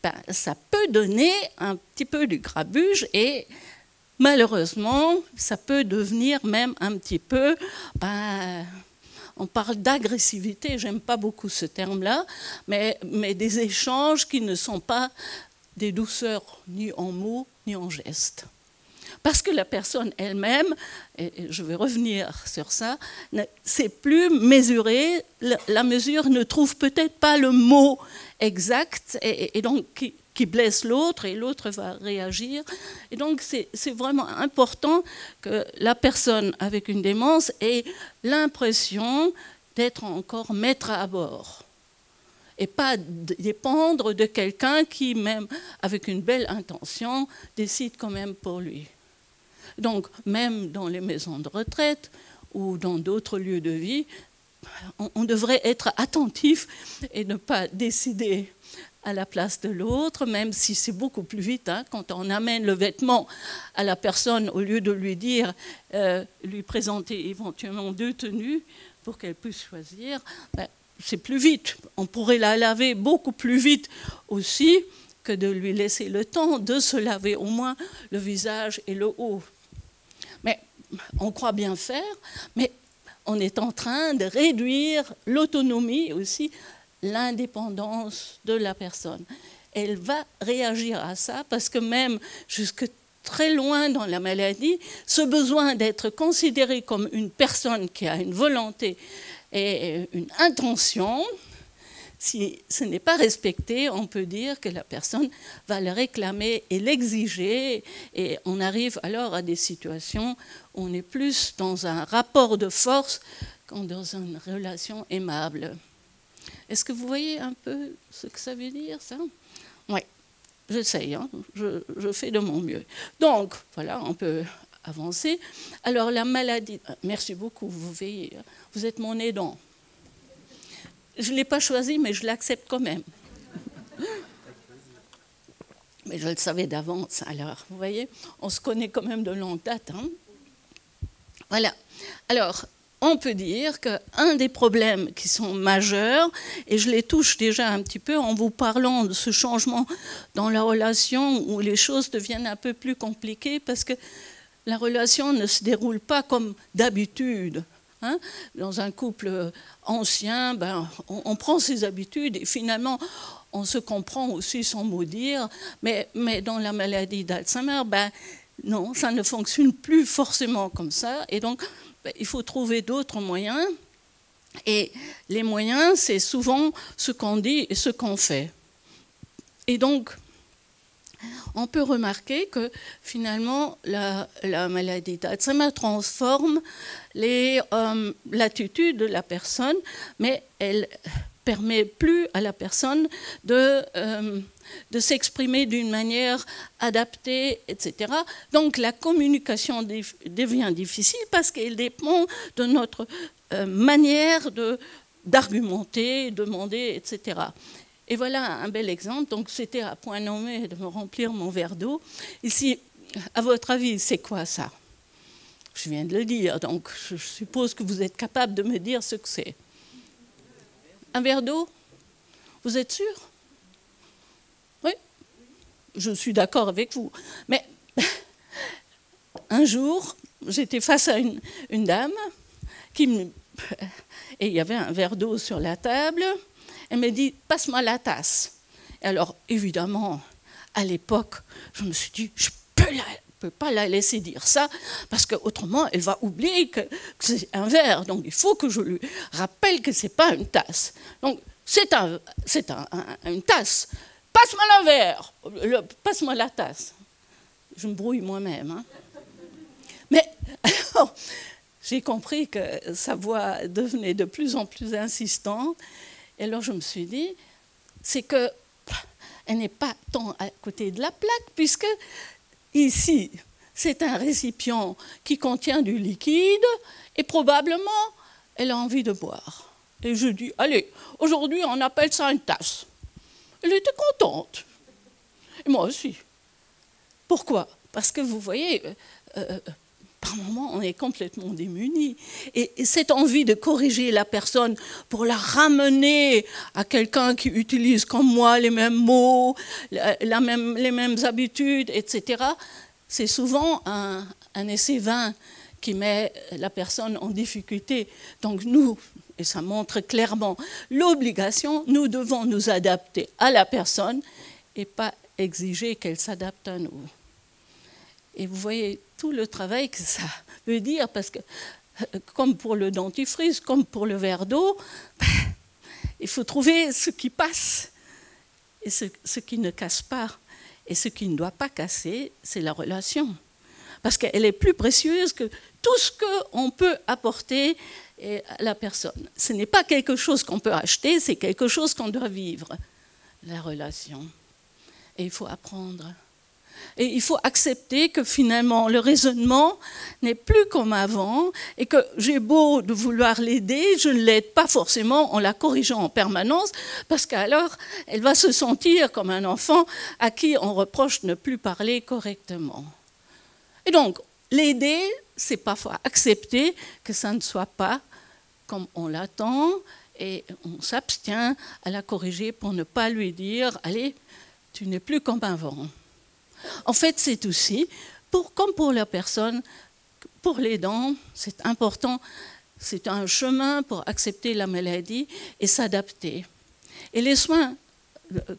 ben, ça peut donner un petit peu du grabuge et malheureusement, ça peut devenir même un petit peu, ben, on parle d'agressivité, j'aime pas beaucoup ce terme-là, mais des échanges qui ne sont pas des douceurs ni en mots ni en gestes. Parce que la personne elle-même, et je vais revenir sur ça, ne sait plus mesurer, la mesure ne trouve peut-être pas le mot exact, et donc qui blesse l'autre, et l'autre va réagir. Et donc c'est vraiment important que la personne avec une démence ait l'impression d'être encore maître à bord, et pas dépendre de quelqu'un qui, même avec une belle intention, décide quand même pour lui. Donc, même dans les maisons de retraite ou dans d'autres lieux de vie, on devrait être attentif et ne pas décider à la place de l'autre, même si c'est beaucoup plus vite. Hein, quand on amène le vêtement à la personne, au lieu de lui dire, lui présenter éventuellement 2 tenues pour qu'elle puisse choisir, ben, c'est plus vite. On pourrait la laver beaucoup plus vite aussi que de lui laisser le temps de se laver au moins le visage et le haut. Mais on croit bien faire, mais on est en train de réduire l'autonomie aussi, l'indépendance de la personne. Elle va réagir à ça parce que même jusque très loin dans la maladie, ce besoin d'être considérée comme une personne qui a une volonté et une intention, si ce n'est pas respecté, on peut dire que la personne va le réclamer et l'exiger, et on arrive alors à des situations où on est plus dans un rapport de force qu'en dans une relation aimable. Est-ce que vous voyez un peu ce que ça veut dire, ça? Oui, j'essaye, hein, je fais de mon mieux. Donc, voilà, on peut avancer. Alors, la maladie... Merci beaucoup, vous voyez, vous êtes mon aidant. Je ne l'ai pas choisi, mais je l'accepte quand même. Mais je le savais d'avance, alors, vous voyez, on se connaît quand même de longue date. Hein. Voilà. Alors, on peut dire qu'un des problèmes qui sont majeurs, et je les touche déjà un petit peu en vous parlant de ce changement dans la relation où les choses deviennent un peu plus compliquées, parce que la relation ne se déroule pas comme d'habitude. Hein, dans un couple ancien, ben, on prend ses habitudes et finalement on se comprend aussi sans mot dire, mais dans la maladie d'Alzheimer, ben, non, ça ne fonctionne plus forcément comme ça, et donc ben, il faut trouver d'autres moyens, et les moyens, c'est souvent ce qu'on dit et ce qu'on fait. Et donc, on peut remarquer que finalement, la maladie d'Alzheimer transforme l'attitude de la personne, mais elle permet plus à la personne de s'exprimer d'une manière adaptée, etc. Donc la communication devient difficile parce qu'elle dépend de notre manière d'argumenter, demander, etc. Et voilà un bel exemple. Donc, c'était à point nommé de me remplir mon verre d'eau. Ici, à votre avis, c'est quoi ça? Je viens de le dire, donc je suppose que vous êtes capable de me dire ce que c'est. Un verre d'eau? Vous êtes sûr? Oui? Je suis d'accord avec vous. Mais un jour, j'étais face à une dame et il y avait un verre d'eau sur la table. Elle me dit, passe-moi la tasse. Et alors, évidemment, à l'époque, je me suis dit, je ne peux pas la laisser dire ça, parce qu'autrement, elle va oublier que c'est un verre. Donc, il faut que je lui rappelle que ce n'est pas une tasse. Donc, c'est une tasse. Passe-moi le verre. Passe-moi la tasse. Je me brouille moi-même. Hein. Mais, alors, j'ai compris que sa voix devenait de plus en plus insistante. Et alors je me suis dit, c'est qu'elle n'est pas tant à côté de la plaque, puisque ici, c'est un récipient qui contient du liquide, et probablement, elle a envie de boire. Et je dis, allez, aujourd'hui, on appelle ça une tasse. Elle était contente. Et moi aussi. Pourquoi? Parce que vous voyez, par moments, on est complètement démunis. Et cette envie de corriger la personne pour la ramener à quelqu'un qui utilise comme moi les mêmes mots, les mêmes habitudes, etc., c'est souvent un essai vain qui met la personne en difficulté. Donc nous, et ça montre clairement l'obligation, nous devons nous adapter à la personne et pas exiger qu'elle s'adapte à nous. Et vous voyez tout le travail que ça veut dire, parce que comme pour le dentifrice, comme pour le verre d'eau, il faut trouver ce qui passe et ce qui ne casse pas. Et ce qui ne doit pas casser, c'est la relation. Parce qu'elle est plus précieuse que tout ce qu'on peut apporter à la personne. Ce n'est pas quelque chose qu'on peut acheter, c'est quelque chose qu'on doit vivre, la relation. Et il faut apprendre. Et il faut accepter que finalement le raisonnement n'est plus comme avant et que j'ai beau de vouloir l'aider, je ne l'aide pas forcément en la corrigeant en permanence parce qu'alors elle va se sentir comme un enfant à qui on reproche de ne plus parler correctement. Et donc l'aider, c'est parfois accepter que ça ne soit pas comme on l'attend et on s'abstient à la corriger pour ne pas lui dire « Allez, tu n'es plus comme avant ». En fait, c'est aussi, comme pour la personne, pour les dents, c'est important, c'est un chemin pour accepter la maladie et s'adapter. Et les soins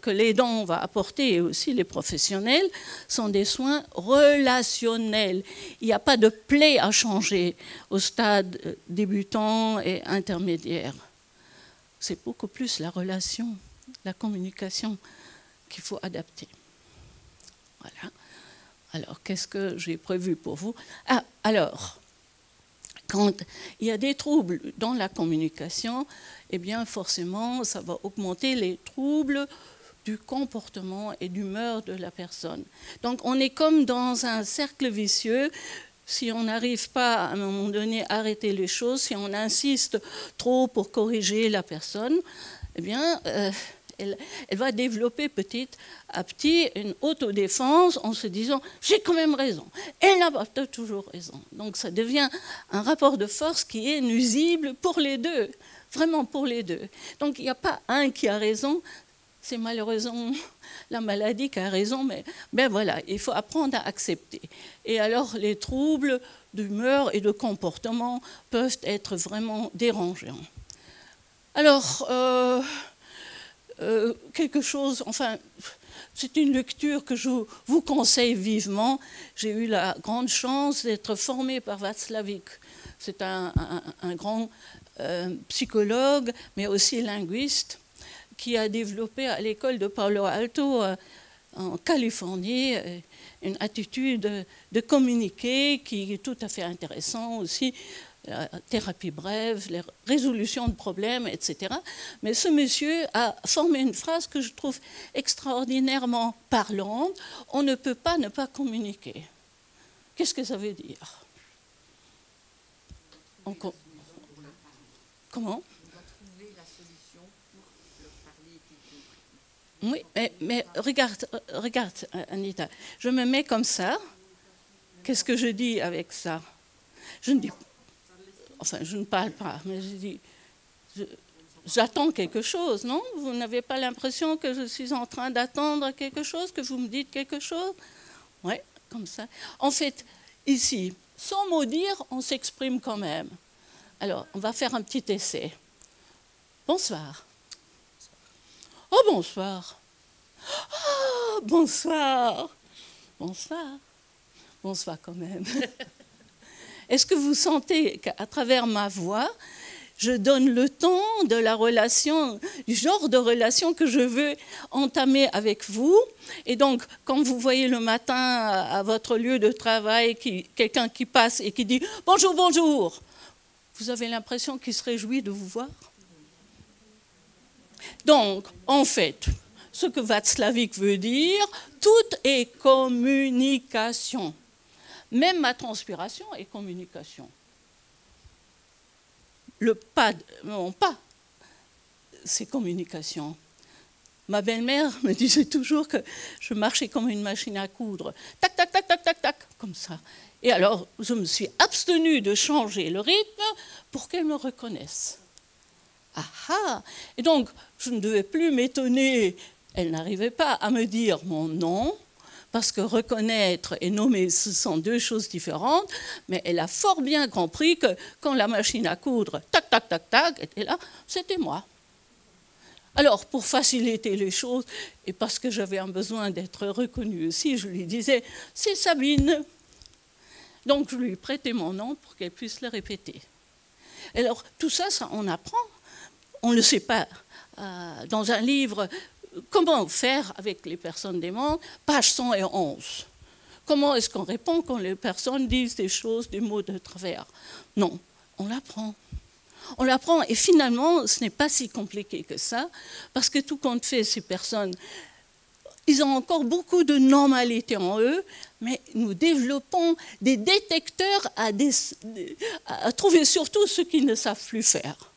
que les dents vont apporter, et aussi les professionnels, sont des soins relationnels. Il n'y a pas de plaie à changer au stade débutant et intermédiaire. C'est beaucoup plus la relation, la communication qu'il faut adapter. Voilà. Alors, qu'est-ce que j'ai prévu pour vous? Alors, quand il y a des troubles dans la communication, eh bien, forcément, ça va augmenter les troubles du comportement et d'humeur de la personne. Donc, on est comme dans un cercle vicieux. Si on n'arrive pas, à un moment donné, à arrêter les choses, si on insiste trop pour corriger la personne, eh bien... Elle va développer petit à petit une autodéfense en se disant « j'ai quand même raison ». Elle n'a pas toujours raison. Donc ça devient un rapport de force qui est nuisible pour les deux, vraiment pour les deux. Donc il n'y a pas un qui a raison, c'est malheureusement la maladie qui a raison, mais ben voilà, il faut apprendre à accepter. Et alors les troubles d'humeur et de comportement peuvent être vraiment dérangeants. Alors... quelque chose, enfin, c'est une lecture que je vous conseille vivement. J'ai eu la grande chance d'être formée par Václavík. C'est un grand psychologue, mais aussi linguiste, qui a développé à l'école de Palo Alto, en Californie, une attitude de communiquer qui est tout à fait intéressante aussi. La thérapie brève, les résolutions de problèmes, etc. Mais ce monsieur a formé une phrase que je trouve extraordinairement parlante. On ne peut pas ne pas communiquer. Qu'est-ce que ça veut dire? Comment? Oui, mais regarde, Anita, je me mets comme ça. Qu'est-ce que je dis avec ça? Je ne dis pas. Enfin, je ne parle pas, mais je dis, j'attends quelque chose, non? Vous n'avez pas l'impression que je suis en train d'attendre quelque chose, que vous me dites quelque chose? Oui, comme ça. En fait, ici, sans mot dire, on s'exprime quand même. Alors, on va faire un petit essai. Bonsoir. Oh, bonsoir. Oh, bonsoir. Bonsoir. Bonsoir quand même. Est-ce que vous sentez qu'à travers ma voix, je donne le ton de la relation, du genre de relation que je veux entamer avec vous? Et donc, quand vous voyez le matin à votre lieu de travail quelqu'un qui passe et qui dit « Bonjour, bonjour », vous avez l'impression qu'il se réjouit de vous voir? Donc, en fait, ce que Václavic veut dire, tout est communication. Même ma transpiration est communication. Le pas, mon pas, c'est communication. Ma belle-mère me disait toujours que je marchais comme une machine à coudre. Tac, tac, tac, tac, tac, tac, comme ça. Et alors, je me suis abstenue de changer le rythme pour qu'elle me reconnaisse. Ah ah! Et donc, je ne devais plus m'étonner. Elle n'arrivait pas à me dire mon nom, parce que reconnaître et nommer, ce sont deux choses différentes, mais elle a fort bien compris que quand la machine à coudre, tac, tac, tac, tac, était là, c'était moi. Alors, pour faciliter les choses, et parce que j'avais un besoin d'être reconnue aussi, je lui disais, c'est Sabine. Donc, je lui prêtais mon nom pour qu'elle puisse le répéter. Alors, tout ça, on apprend. On ne le sait pas. Dans un livre, comment faire avec les personnes démentes, page 111. Comment est-ce qu'on répond quand les personnes disent des choses, des mots de travers? Non, on l'apprend. On l'apprend et finalement, ce n'est pas si compliqué que ça, parce que tout compte fait, ces personnes, ils ont encore beaucoup de normalité en eux, mais nous développons des détecteurs à trouver surtout ceux qui ne savent plus faire.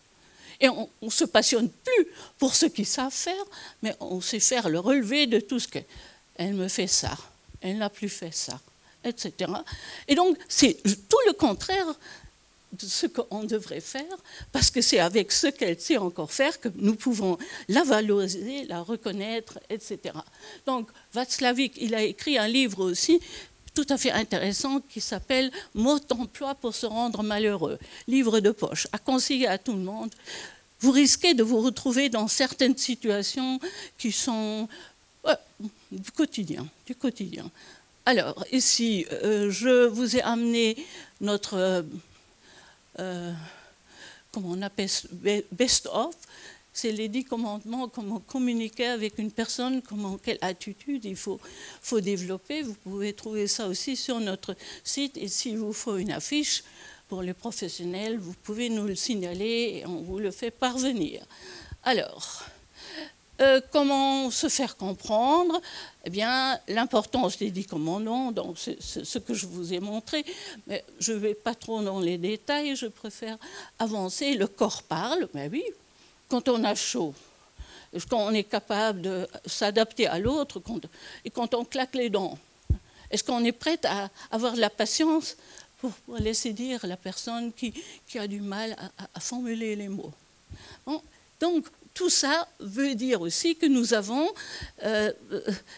Et on ne se passionne plus pour ceux qui savent faire, mais on sait faire le relevé de tout ce que... Elle me fait ça, elle n'a plus fait ça, etc. Et donc, c'est tout le contraire de ce qu'on devrait faire, parce que c'est avec ce qu'elle sait encore faire que nous pouvons la valoriser, la reconnaître, etc. Donc, Václavic, il a écrit un livre aussi tout à fait intéressant qui s'appelle « Mots d'emploi pour se rendre malheureux », livre de poche, à conseiller à tout le monde. Vous risquez de vous retrouver dans certaines situations qui sont du quotidien, du quotidien. Alors, ici, je vous ai amené notre... comment on appelle best-of, c'est les 10 commandements, comment communiquer avec une personne, quelle attitude il faut développer. Vous pouvez trouver ça aussi sur notre site, et s'il vous faut une affiche pour les professionnels, vous pouvez nous le signaler et on vous le fait parvenir. Alors, comment se faire comprendre? Eh bien, l'importance des 10 commandements, donc c'est ce que je vous ai montré, mais je ne vais pas trop dans les détails, je préfère avancer. Le corps parle, mais oui, quand on a chaud, quand on est capable de s'adapter à l'autre, et quand on claque les dents, est-ce qu'on est prête à avoir de la patience pour laisser dire la personne qui a du mal à formuler les mots? Bon, donc, tout ça veut dire aussi que nous avons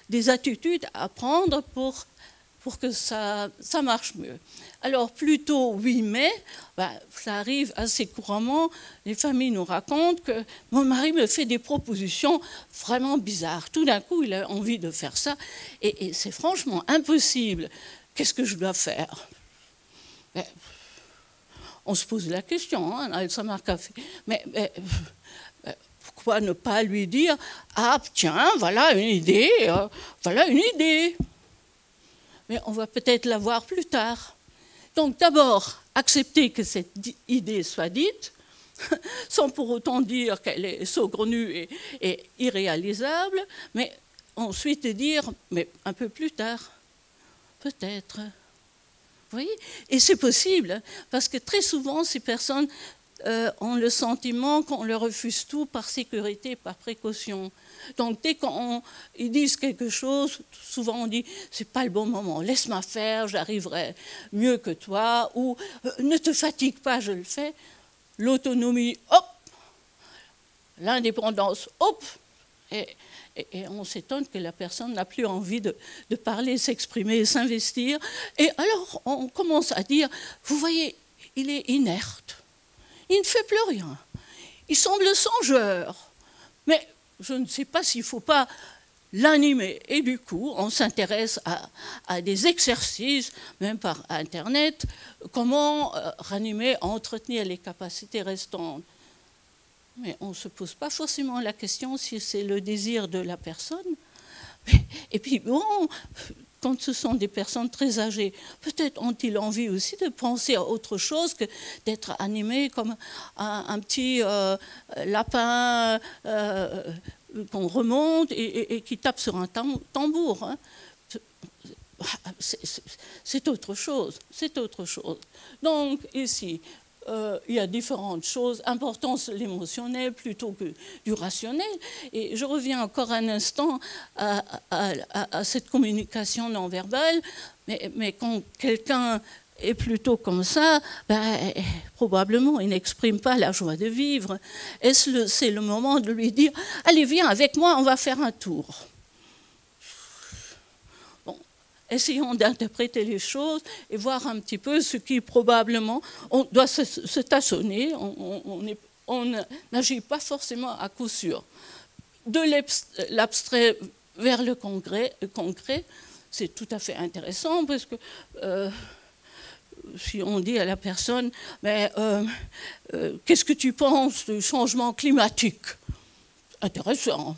des attitudes à prendre pour que ça marche mieux. Alors, plutôt oui, mais, ça arrive assez couramment. Les familles nous racontent que mon mari me fait des propositions vraiment bizarres. Tout d'un coup, il a envie de faire ça et c'est franchement impossible. Qu'est-ce que je dois faire? On se pose la question, hein, Alzheimer Café. Mais pourquoi ne pas lui dire « Ah, tiens, voilà une idée, voilà une idée ». Mais on va peut-être la voir plus tard. Donc d'abord, accepter que cette idée soit dite, sans pour autant dire qu'elle est saugrenue et irréalisable, mais ensuite dire « mais un peu plus tard, peut-être ». Vous voyez? Et c'est possible, parce que très souvent, ces personnes ont le sentiment qu'on leur refuse tout par sécurité, par précaution. Donc dès qu'ils disent quelque chose, souvent on dit « c'est pas le bon moment, laisse-moi faire, j'arriverai mieux que toi » ou « ne te fatigue pas, je le fais ». L'autonomie, hop, l'indépendance, hop, et on s'étonne que la personne n'a plus envie de parler, s'exprimer, s'investir. Et alors on commence à dire « vous voyez, il est inerte. Il ne fait plus rien. Il semble songeur. Mais je ne sais pas s'il ne faut pas l'animer. » Et du coup, on s'intéresse à des exercices, même par Internet, comment ranimer, entretenir les capacités restantes. Mais on ne se pose pas forcément la question si c'est le désir de la personne. Et puis, bon, quand ce sont des personnes très âgées, peut-être ont-ils envie aussi de penser à autre chose que d'être animés comme un petit lapin qu'on remonte et qui tape sur un tambour. Hein. C'est autre chose, c'est autre chose. Donc ici, il y a différentes choses, importance l'émotionnel plutôt que du rationnel. Et je reviens encore un instant à cette communication non verbale, mais quand quelqu'un est plutôt comme ça, ben, probablement il n'exprime pas la joie de vivre. C'est le moment de lui dire « Allez, viens avec moi, on va faire un tour ». Essayons d'interpréter les choses et voir un petit peu ce qui probablement, on doit se tâtonner, on n'agit pas forcément à coup sûr. De l'abstrait vers le concret, c'est tout à fait intéressant parce que si on dit à la personne, mais qu'est-ce que tu penses du changement climatique? Intéressant.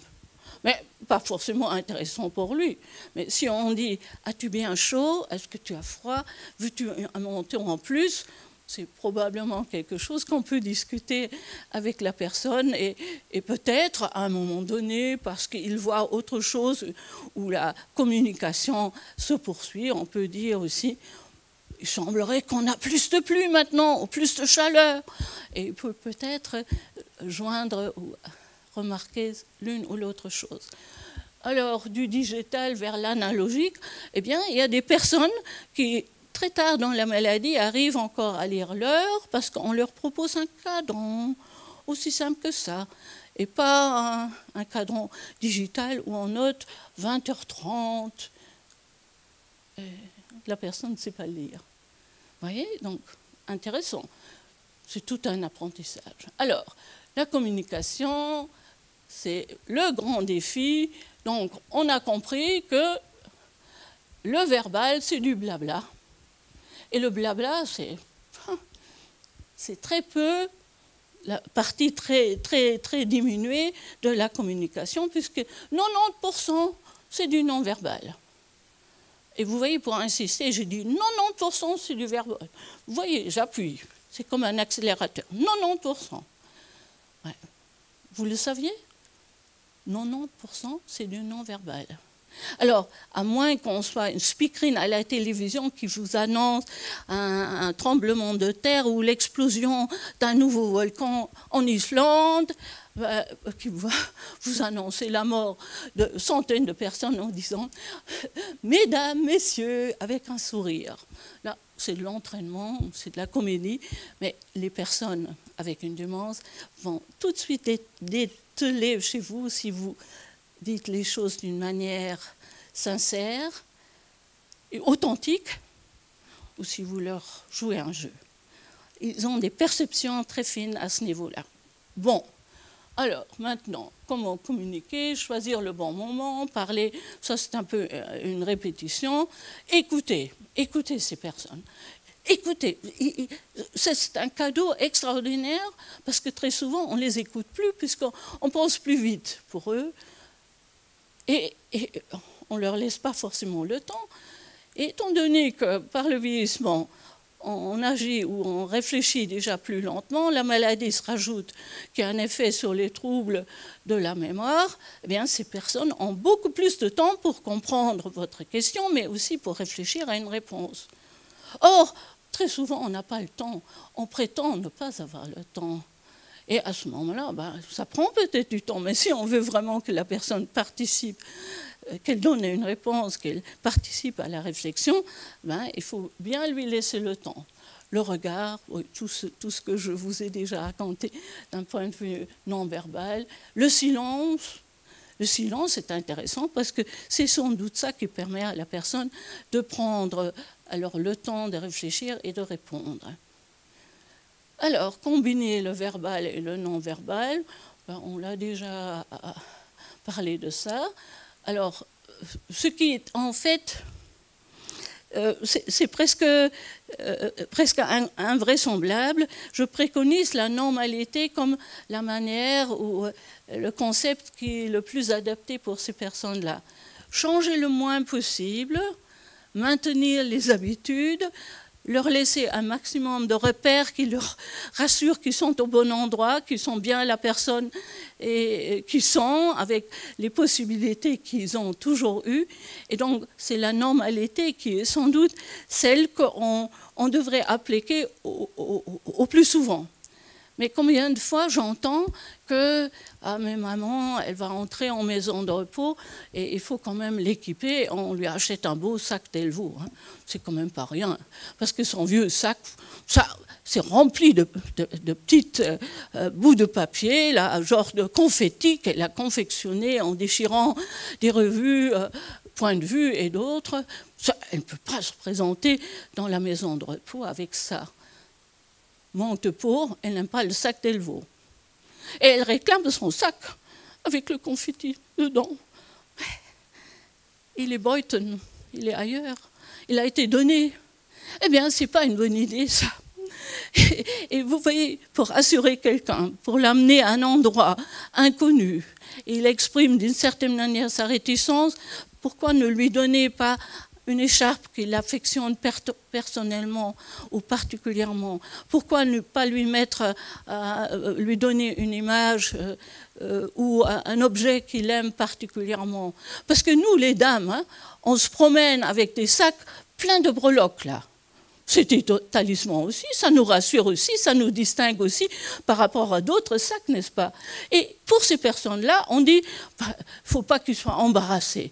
Mais pas forcément intéressant pour lui. Mais si on dit « As-tu bien chaud? Est-ce que tu as froid? Veux-tu un manteau en plus ?» C'est probablement quelque chose qu'on peut discuter avec la personne et peut-être à un moment donné, parce qu'il voit autre chose où la communication se poursuit, on peut dire aussi « Il semblerait qu'on a plus de pluie maintenant, ou plus de chaleur. » Et il peut peut-être joindre ou remarquer l'une ou l'autre chose. Alors, du digital vers l'analogique, eh bien, il y a des personnes qui, très tard dans la maladie, arrivent encore à lire l'heure parce qu'on leur propose un cadran, aussi simple que ça, et pas un cadran digital où on note 20h30. Et la personne ne sait pas le lire. Vous voyez? Donc, intéressant. C'est tout un apprentissage. Alors, la communication, c'est le grand défi. Donc, on a compris que le verbal, c'est du blabla. Et le blabla, c'est très peu, la partie très, très, très diminuée de la communication, puisque 90%, c'est du non-verbal. Et vous voyez, pour insister, j'ai dit 90%, c'est du verbal. Vous voyez, j'appuie. C'est comme un accélérateur. 90%. Ouais. Vous le saviez? 90%, c'est du non-verbal. Alors, à moins qu'on soit une speakerine à la télévision qui vous annonce un tremblement de terre ou l'explosion d'un nouveau volcan en Islande, qui va vous annoncer la mort de centaines de personnes en disant « Mesdames, messieurs », avec un sourire. Là, c'est de l'entraînement, c'est de la comédie, mais les personnes avec une démence vont tout de suite dételer chez vous si vous dites les choses d'une manière sincère et authentique, ou si vous leur jouez un jeu. Ils ont des perceptions très fines à ce niveau-là. Bon, alors maintenant, comment communiquer, choisir le bon moment, parler, ça c'est un peu une répétition. Écoutez ces personnes. Écoutez, c'est un cadeau extraordinaire parce que très souvent on ne les écoute plus puisqu'on pense plus vite pour eux et on ne leur laisse pas forcément le temps. Et étant donné que par le vieillissement, on agit ou on réfléchit déjà plus lentement, la maladie se rajoute qui a un effet sur les troubles de la mémoire, eh bien ces personnes ont beaucoup plus de temps pour comprendre votre question, mais aussi pour réfléchir à une réponse. Or, très souvent, on n'a pas le temps. On prétend ne pas avoir le temps. Et à ce moment-là, ça prend peut-être du temps, mais si on veut vraiment que la personne participe, qu'elle donne une réponse, qu'elle participe à la réflexion, il faut bien lui laisser le temps. Le regard, tout ce que je vous ai déjà raconté d'un point de vue non verbal. Le silence est intéressant parce que c'est sans doute ça qui permet à la personne de prendre alors le temps de réfléchir et de répondre. Alors, combiner le verbal et le non-verbal, on l'a déjà parlé de ça. Alors, ce qui est en fait, c'est presque invraisemblable. Je préconise la normalité comme la manière ou le concept qui est le plus adapté pour ces personnes-là. Changer le moins possible, maintenir les habitudes, leur laisser un maximum de repères qui leur rassurent qu'ils sont au bon endroit, qu'ils sont bien la personne qu'ils sont, avec les possibilités qu'ils ont toujours eues. Et donc, c'est la normalité qui est sans doute celle qu'on devrait appliquer au plus souvent. Mais combien de fois j'entends que ah, mais maman, elle va entrer en maison de repos et il faut quand même l'équiper, on lui achète un beau sac Delvaux. Hein. C'est quand même pas rien. Parce que son vieux sac, ça, c'est rempli de petits bouts de papier, là, genre de confetti qu'elle a confectionné en déchirant des revues Point de Vue et d'autres. Ça, elle ne peut pas se présenter dans la maison de repos avec ça. Monte pour, elle n'aime pas le sac Delvaux. Et elle réclame son sac avec le confetti dedans. Il est Boyton, il est ailleurs, il a été donné. Eh bien, ce n'est pas une bonne idée, ça. Et vous voyez, pour assurer quelqu'un, pour l'amener à un endroit inconnu, il exprime d'une certaine manière sa réticence, pourquoi ne lui donner pas une écharpe qu'il affectionne personnellement ou particulièrement? Pourquoi ne pas lui lui donner une image ou un objet qu'il aime particulièrement? Parce que nous, les dames, hein, on se promène avec des sacs pleins de breloques, là. C'est des talismans aussi, ça nous rassure aussi, ça nous distingue aussi par rapport à d'autres sacs, n'est-ce pas? Et pour ces personnes-là, on dit, il ne faut pas qu'ils soient embarrassés.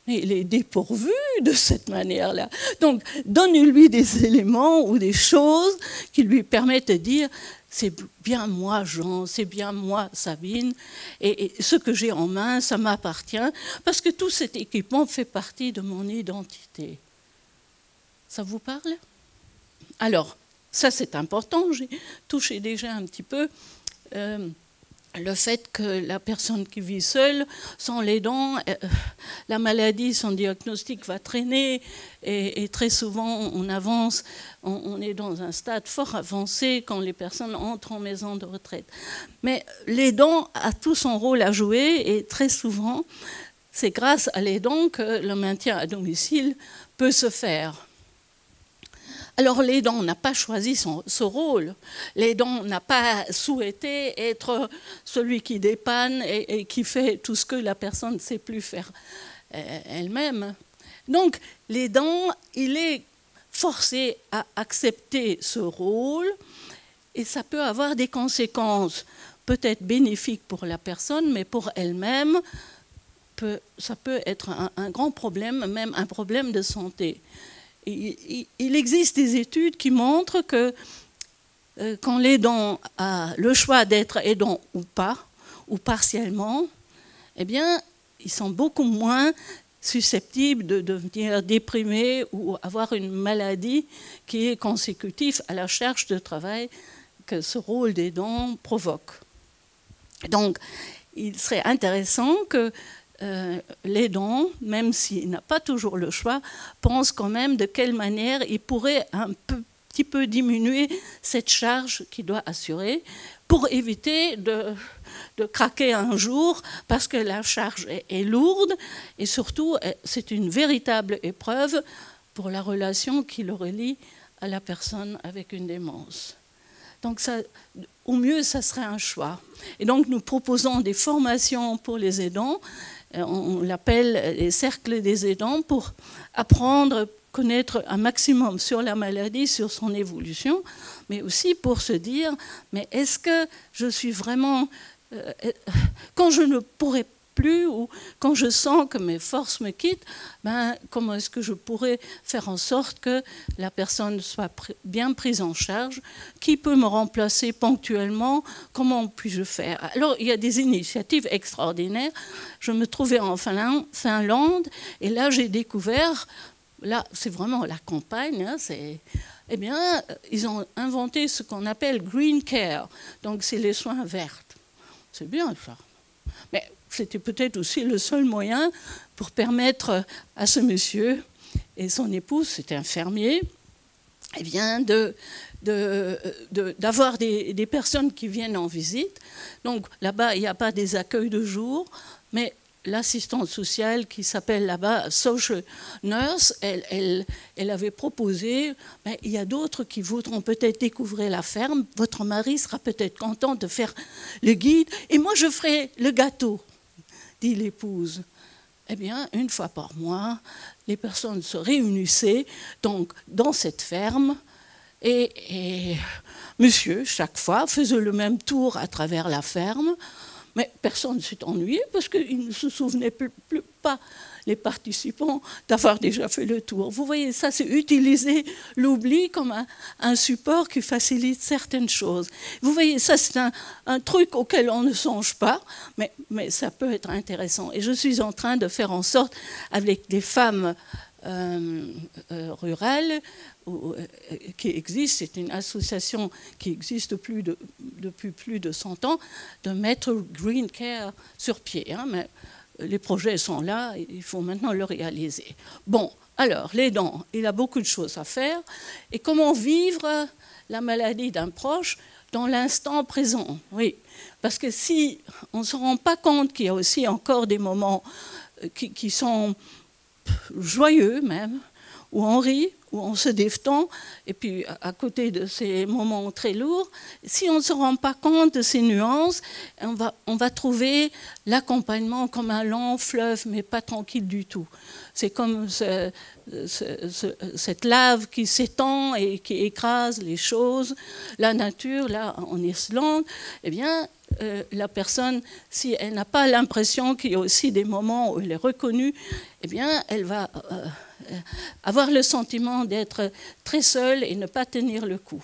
Mais il est dépourvu de cette manière-là. Donc, donne-lui des éléments ou des choses qui lui permettent de dire « c'est bien moi, Jean, c'est bien moi, Sabine, et ce que j'ai en main, ça m'appartient, parce que tout cet équipement fait partie de mon identité. » Ça vous parle? Alors, ça c'est important, j'ai touché déjà un petit peu le fait que la personne qui vit seule, sans les dents, la maladie, son diagnostic va traîner et très souvent on avance, on est dans un stade fort avancé quand les personnes entrent en maison de retraite. Mais les dents a tout son rôle à jouer et très souvent, c'est grâce à les dents que le maintien à domicile peut se faire. Alors l'aidant n'a pas choisi ce rôle. L'aidant n'a pas souhaité être celui qui dépanne et qui fait tout ce que la personne ne sait plus faire elle-même. Donc l'aidant, il est forcé à accepter ce rôle et ça peut avoir des conséquences peut-être bénéfiques pour la personne, mais pour elle-même, ça peut être un grand problème, même un problème de santé. Il existe des études qui montrent que quand l'aidant a le choix d'être aidant ou pas, ou partiellement, eh bien, ils sont beaucoup moins susceptibles de devenir déprimés ou avoir une maladie qui est consécutive à la charge de travail que ce rôle d'aidant provoque. Donc, il serait intéressant que l'aidant, même s'il n'a pas toujours le choix, pense quand même de quelle manière il pourrait petit peu diminuer cette charge qu'il doit assurer pour éviter de craquer un jour parce que la charge est lourde et surtout c'est une véritable épreuve pour la relation qui le relie à la personne avec une démence. Donc ça, au mieux, ça serait un choix. Et donc nous proposons des formations pour les aidants. On l'appelle les cercles des aidants pour apprendre, connaître un maximum sur la maladie, sur son évolution, mais aussi pour se dire, mais est-ce que je suis vraiment... quand je ne pourrai plus ou quand je sens que mes forces me quittent, ben, comment est-ce que je pourrais faire en sorte que la personne soit bien prise en charge? Qui peut me remplacer ponctuellement? Comment puis-je faire? Alors, il y a des initiatives extraordinaires. Je me trouvais en Finlande et là, j'ai découvert, là, c'est vraiment la campagne, hein, eh bien, ils ont inventé ce qu'on appelle green care. Donc, c'est les soins verts. C'est bien, ça. Mais c'était peut-être aussi le seul moyen pour permettre à ce monsieur et son épouse, c'était un fermier, eh bien d'avoir des personnes qui viennent en visite. Donc là-bas, il n'y a pas des accueils de jour, mais l'assistante sociale qui s'appelle là-bas social nurse, elle avait proposé, mais il y a d'autres qui voudront peut-être découvrir la ferme, votre mari sera peut-être content de faire le guide, et moi je ferai le gâteau, dit l'épouse. Eh bien, une fois par mois, les personnes se réunissaient donc, dans cette ferme, et monsieur, chaque fois, faisait le même tour à travers la ferme. Mais personne ne s'est ennuyé parce qu'ils ne se souvenaient pas, les participants, d'avoir déjà fait le tour. Vous voyez, ça, c'est utiliser l'oubli comme un support qui facilite certaines choses. Vous voyez, ça, c'est un truc auquel on ne songe pas, mais ça peut être intéressant. Et je suis en train de faire en sorte, avec des femmes rurales, qui existe, c'est une association qui existe depuis plus de 100 ans, de mettre Green Care sur pied. Hein, mais les projets sont là, il faut maintenant le réaliser. Bon, alors, les dents, il y a beaucoup de choses à faire. Et comment vivre la maladie d'un proche dans l'instant présent? Oui, parce que si on ne se rend pas compte qu'il y a aussi encore des moments qui sont joyeux même, où on rit, où on se détend, et puis à côté de ces moments très lourds, si on ne se rend pas compte de ces nuances, on va trouver l'accompagnement comme un lent fleuve, mais pas tranquille du tout. C'est comme cette lave qui s'étend et qui écrase les choses. La nature, là, en Islande, eh bien, la personne, si elle n'a pas l'impression qu'il y a aussi des moments où elle est reconnue, eh bien, elle va avoir le sentiment d'être très seule et ne pas tenir le coup.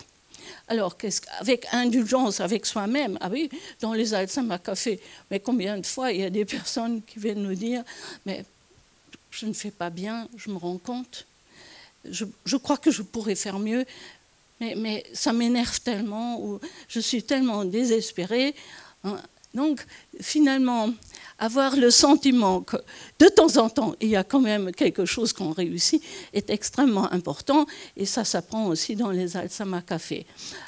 Alors, avec indulgence avec soi-même, ah oui, dans les Alzheimer Café, mais combien de fois il y a des personnes qui viennent nous dire « mais je ne fais pas bien, je me rends compte, je crois que je pourrais faire mieux, mais ça m'énerve tellement, ou je suis tellement désespérée. » Donc, finalement, avoir le sentiment que de temps en temps, il y a quand même quelque chose qu'on réussit est extrêmement important, et ça s'apprend aussi dans les Alzheimer Café.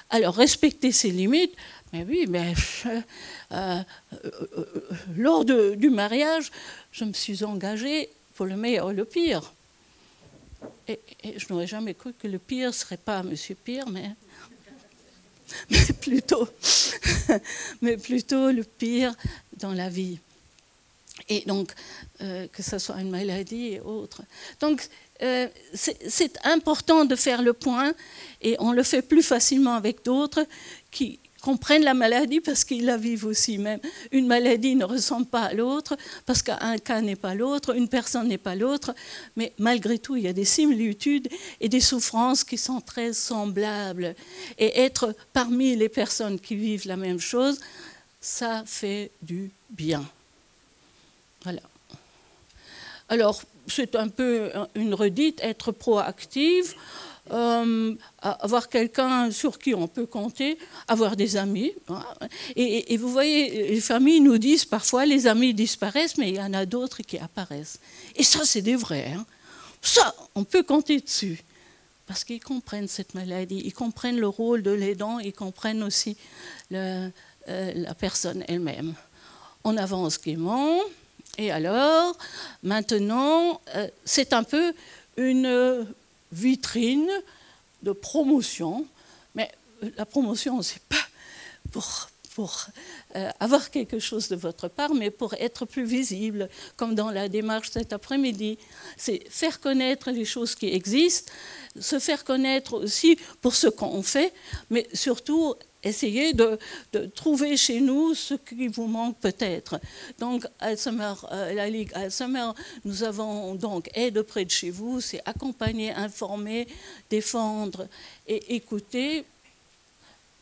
Alors, respecter ses limites, mais oui, mais lors du mariage, je me suis engagée pour le meilleur et le pire. Et je n'aurais jamais cru que le pire ne serait pas Monsieur Pire, mais plutôt le pire dans la vie. Et donc, que ce soit une maladie et autre. Donc, c'est important de faire le point, et on le fait plus facilement avec d'autres qui comprennent la maladie parce qu'ils la vivent aussi. Même une maladie ne ressemble pas à l'autre, parce qu'un cas n'est pas l'autre, une personne n'est pas l'autre, mais malgré tout, il y a des similitudes et des souffrances qui sont très semblables. Et être parmi les personnes qui vivent la même chose, ça fait du bien. Voilà. Alors, c'est un peu une redite, être proactive, avoir quelqu'un sur qui on peut compter, avoir des amis. Et vous voyez, les familles nous disent parfois, les amis disparaissent, mais il y en a d'autres qui apparaissent. Et ça, c'est des vrais. Hein. Ça, on peut compter dessus. Parce qu'ils comprennent cette maladie, ils comprennent le rôle de l'aidant, ils comprennent aussi la personne elle-même. On avance gaiement. Et alors, maintenant, c'est un peu une vitrine de promotion, mais la promotion, c'est pas pour avoir quelque chose de votre part, mais pour être plus visible, comme dans la démarche cet après-midi. C'est faire connaître les choses qui existent, se faire connaître aussi pour ce qu'on fait, mais surtout essayer de trouver chez nous ce qui vous manque peut-être. Donc, Alzheimer, la Ligue Alzheimer, nous avons donc aide près de chez vous, c'est accompagner, informer, défendre et écouter.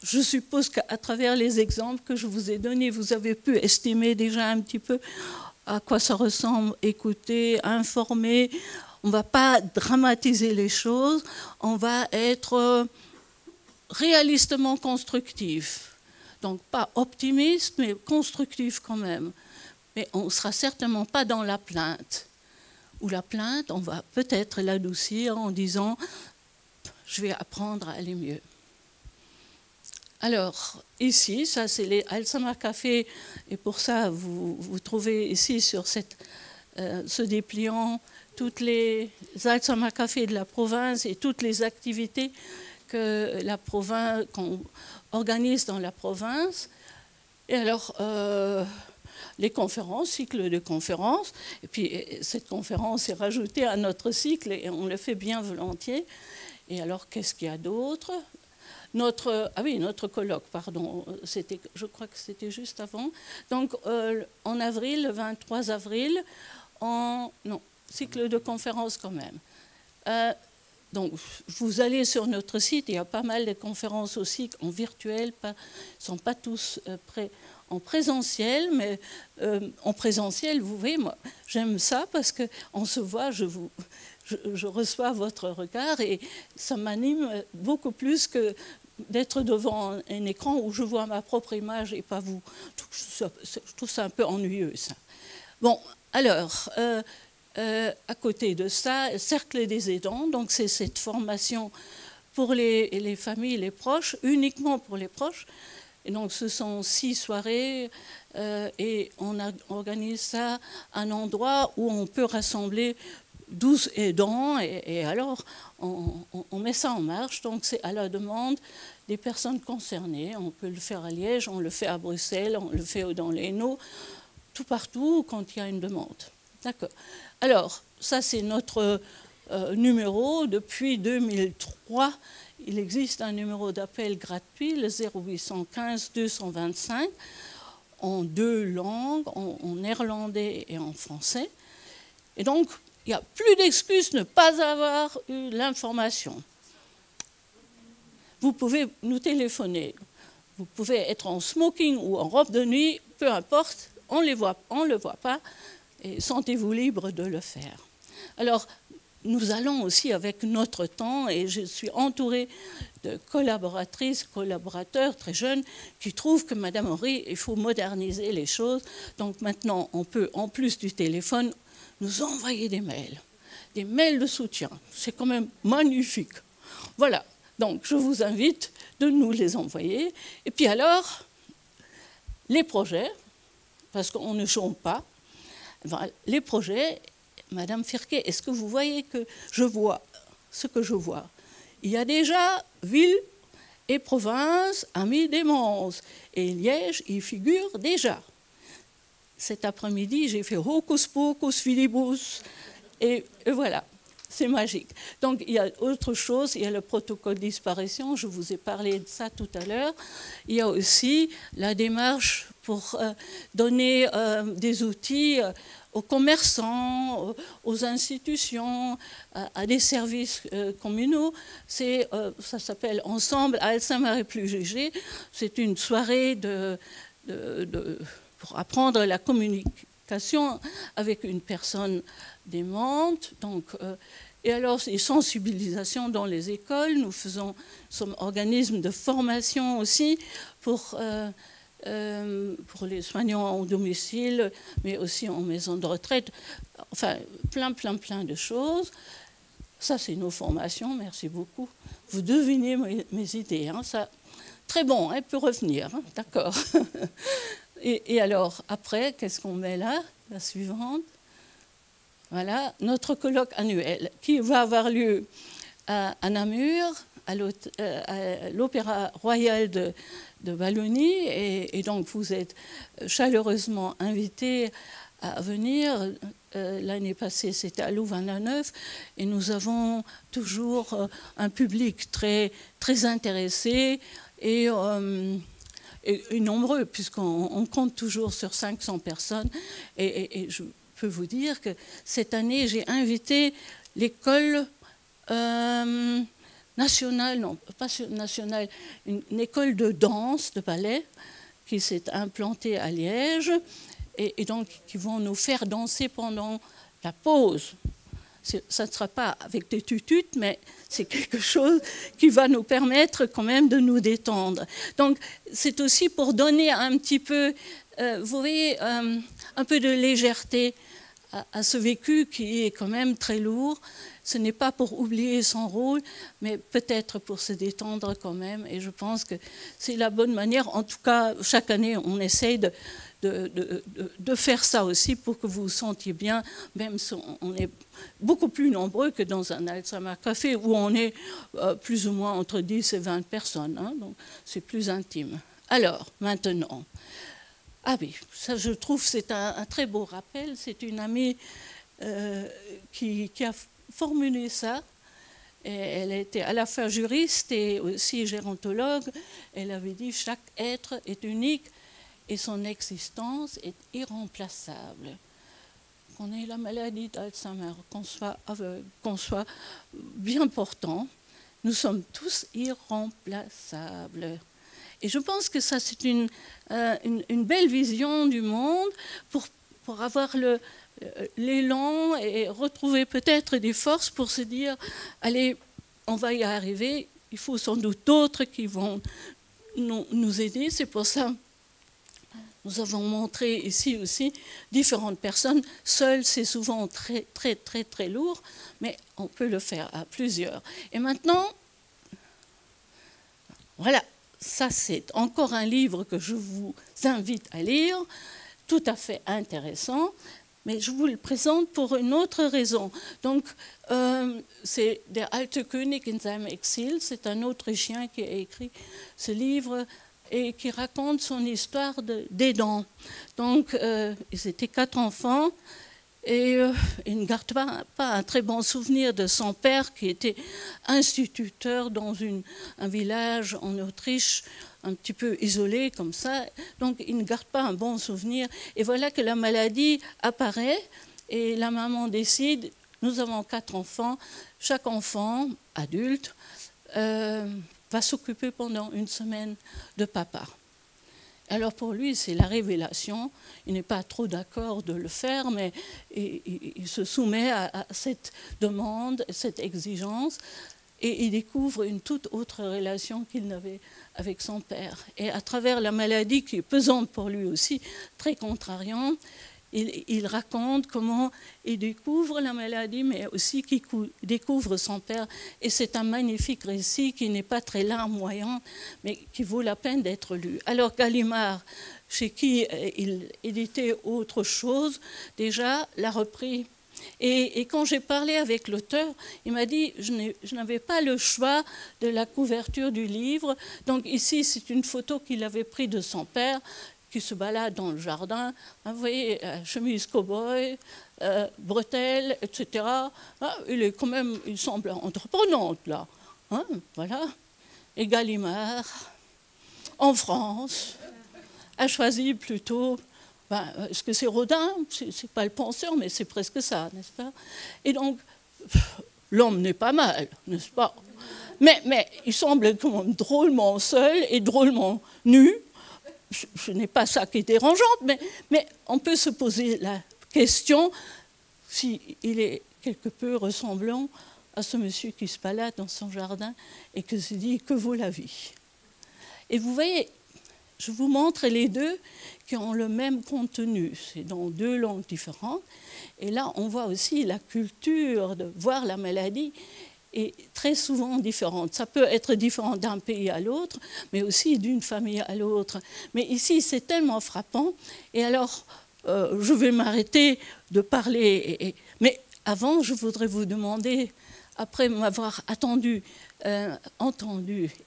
Je suppose qu'à travers les exemples que je vous ai donnés, vous avez pu estimer déjà un petit peu à quoi ça ressemble, écouter, informer. On ne va pas dramatiser les choses, on va être réalistement constructif. Donc pas optimiste, mais constructif quand même. Mais on ne sera certainement pas dans la plainte. Ou la plainte, on va peut-être l'adoucir en disant « je vais apprendre à aller mieux ». Alors, ici, ça c'est les Alzheimer Café, et pour ça, vous trouvez ici sur ce dépliant toutes les Alzheimer Café de la province et toutes les activités qu'on organise dans la province. Et alors, les conférences, cycle de conférences, et puis cette conférence est rajoutée à notre cycle et on le fait bien volontiers. Et alors, qu'est-ce qu'il y a d'autre ? Notre colloque, pardon, je crois que c'était juste avant. Donc, en avril, le 23 avril, cycle de conférences quand même. Donc, vous allez sur notre site, il y a pas mal de conférences aussi en virtuel, ils ne sont pas tous en présentiel, mais en présentiel, vous voyez, moi, j'aime ça parce qu'on se voit, je reçois votre regard et ça m'anime beaucoup plus que d'être devant un écran où je vois ma propre image et pas vous. Je trouve ça un peu ennuyeux, ça. Bon, alors, à côté de ça, Cercle des aidants, donc c'est cette formation pour les familles, les proches, uniquement pour les proches. Et donc ce sont 6 soirées et on organise ça à un endroit où on peut rassembler 12 aidants et alors on met ça en marche. Donc c'est à la demande des personnes concernées. On peut le faire à Liège, on le fait à Bruxelles, on le fait dans l'Hainaut, tout partout quand il y a une demande. D'accord. Alors, ça c'est notre numéro. Depuis 2003, il existe un numéro d'appel gratuit, le 0815 225, en 2 langues, en néerlandais et en français. Et donc, il n'y a plus d'excuses de ne pas avoir eu l'information. Vous pouvez nous téléphoner. Vous pouvez être en smoking ou en robe de nuit, peu importe, on ne le voit pas. Et sentez-vous libre de le faire. Alors, nous allons aussi avec notre temps, et je suis entourée de collaboratrices, collaborateurs très jeunes qui trouvent que Madame Henry, il faut moderniser les choses. Donc maintenant, on peut, en plus du téléphone, nous envoyer des mails de soutien. C'est quand même magnifique. Voilà, donc je vous invite de nous les envoyer. Et puis alors, les projets, parce qu'on ne chôme pas, les projets, Madame Firquet, est-ce que vous voyez que je vois ce que je vois? Il y a déjà ville et province, amis des Mons, et Liège y figure déjà. Cet après-midi, j'ai fait Hocus Pocus Filibus, et voilà, c'est magique. Donc il y a autre chose, il y a le protocole de disparition, je vous ai parlé de ça tout à l'heure. Il y a aussi la démarche pour donner des outils aux commerçants, aux institutions, à des services communaux. Ça s'appelle Ensemble, Alzheimer et plus GG. C'est une soirée pour apprendre la communication avec une personne démente. Donc, et alors, les sensibilisations dans les écoles. Nous sommes organisme de formation aussi pour les soignants au domicile, mais aussi en maison de retraite. Enfin, plein de choses. Ça, c'est nos formations. Merci beaucoup. Vous devinez mes idées. Hein, ça, très bon, elle peut revenir. Hein, d'accord. Et alors, après, qu'est-ce qu'on met là? La suivante. Voilà, notre colloque annuel qui va avoir lieu à Namur, à l'Opéra Royal de Wallonie. Et donc, vous êtes chaleureusement invités à venir. L'année passée, c'était à Louvain-la-Neuve. Et nous avons toujours un public très, très intéressé et nombreux, puisqu'on compte toujours sur 500 personnes. Et je peux vous dire que cette année, j'ai invité l'école nationale, non pas nationale, une école de danse, de ballet, qui s'est implantée à Liège, et donc qui vont nous faire danser pendant la pause. Ça ne sera pas avec des tututes, mais c'est quelque chose qui va nous permettre quand même de nous détendre. Donc c'est aussi pour donner un petit peu, vous voyez, un peu de légèreté à ce vécu qui est quand même très lourd. Ce n'est pas pour oublier son rôle, mais peut-être pour se détendre quand même. Et je pense que c'est la bonne manière. En tout cas, chaque année, on essaye de faire ça aussi pour que vous vous sentiez bien, même si on est beaucoup plus nombreux que dans un Alzheimer Café où on est plus ou moins entre 10 et 20 personnes. Hein, donc c'est plus intime. Alors, maintenant, ah oui, ça je trouve c'est un très beau rappel. C'est une amie qui a formulé ça. Et elle était à la fois juriste et aussi gérontologue. Elle avait dit chaque être est unique et son existence est irremplaçable. Qu'on ait la maladie d'Alzheimer, qu'on soit aveugle, qu'on soit bien portant, nous sommes tous irremplaçables. Et je pense que ça, c'est une belle vision du monde pour avoir l'élan et retrouver peut-être des forces pour se dire, allez, on va y arriver, il faut sans doute d'autres qui vont nous aider. C'est pour ça nous avons montré ici aussi différentes personnes. Seul, c'est souvent très, très, très, très lourd, mais on peut le faire à plusieurs. Et maintenant, voilà, ça c'est encore un livre que je vous invite à lire, tout à fait intéressant, mais je vous le présente pour une autre raison. Donc, c'est Der alte König in seinem Exil, c'est un Autrichien qui a écrit ce livre et qui raconte son histoire d'aidant. Donc, ils étaient 4 enfants et il ne garde pas un très bon souvenir de son père qui était instituteur dans un village en Autriche, un petit peu isolé comme ça. Donc, il ne garde pas un bon souvenir. Et voilà que la maladie apparaît et la maman décide, nous avons 4 enfants, chaque enfant, adulte, va s'occuper pendant une semaine de papa. Alors pour lui, c'est la révélation. Il n'est pas trop d'accord de le faire, mais il se soumet à cette demande, cette exigence, et il découvre une toute autre relation qu'il n'avait avec son père. Et à travers la maladie, qui est pesante pour lui aussi, très contrariante, il raconte comment il découvre la maladie, mais aussi qu'il découvre son père. Et c'est un magnifique récit qui n'est pas très larmoyant, mais qui vaut la peine d'être lu. Alors Gallimard, chez qui il éditait autre chose, déjà l'a repris. Et quand j'ai parlé avec l'auteur, il m'a dit je n'avais pas le choix de la couverture du livre. Donc ici, c'est une photo qu'il avait prise de son père, qui se balade dans le jardin, vous voyez, chemise cow-boy, bretelles, etc. Ah, il semble entreprenante, là. Hein, voilà. Et Gallimard, en France, a choisi plutôt... est-ce que c'est Rodin? C'est pas le penseur, mais c'est presque ça, n'est-ce pas? Et donc, l'homme n'est pas mal, n'est-ce pas? Mais il semble quand même drôlement seul et drôlement nu. Ce n'est pas ça qui est dérangeant, mais on peut se poser la question s'il est quelque peu ressemblant à ce monsieur qui se balade dans son jardin et qui se dit que vaut la vie. Et vous voyez, je vous montre les deux qui ont le même contenu. C'est dans 2 langues différentes. Et là, on voit aussi la culture de voir la maladie est très souvent différente. Ça peut être différent d'un pays à l'autre, mais aussi d'une famille à l'autre. Mais ici, c'est tellement frappant. Et alors, je vais m'arrêter de parler. Mais avant, je voudrais vous demander, après m'avoir entendu,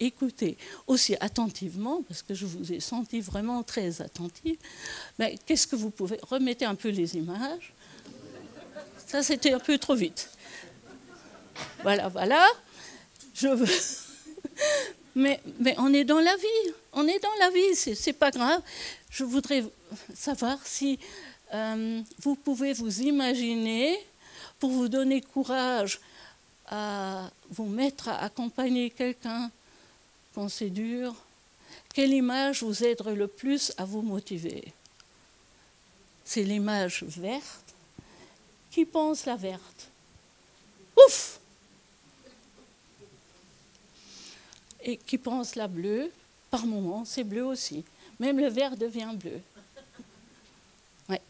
écouté aussi attentivement, parce que je vous ai senti vraiment très attentive, mais qu'est-ce que vous pouvez... Remettez un peu les images. Ça, c'était un peu trop vite. Voilà. Mais on est dans la vie. On est dans la vie, c'est pas grave. Je voudrais savoir si vous pouvez vous imaginer, pour vous donner courage à vous mettre à accompagner quelqu'un quand c'est dur, quelle image vous aiderait le plus à vous motiver? C'est l'image verte. Qui pense la verte? Ouf! Et qui pense la bleue? Par moments, c'est bleu aussi. Même le vert devient bleu. Ouais.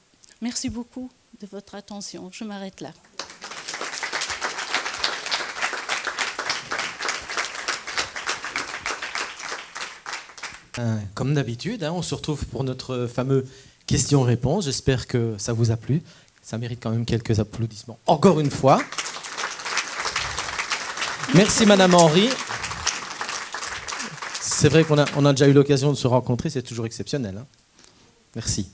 Merci beaucoup de votre attention. Je m'arrête là. Comme d'habitude, on se retrouve pour notre fameux question-réponse. J'espère que ça vous a plu. Ça mérite quand même quelques applaudissements. Encore une fois. Merci Madame Henry. C'est vrai qu'on a déjà eu l'occasion de se rencontrer, c'est toujours exceptionnel. Merci.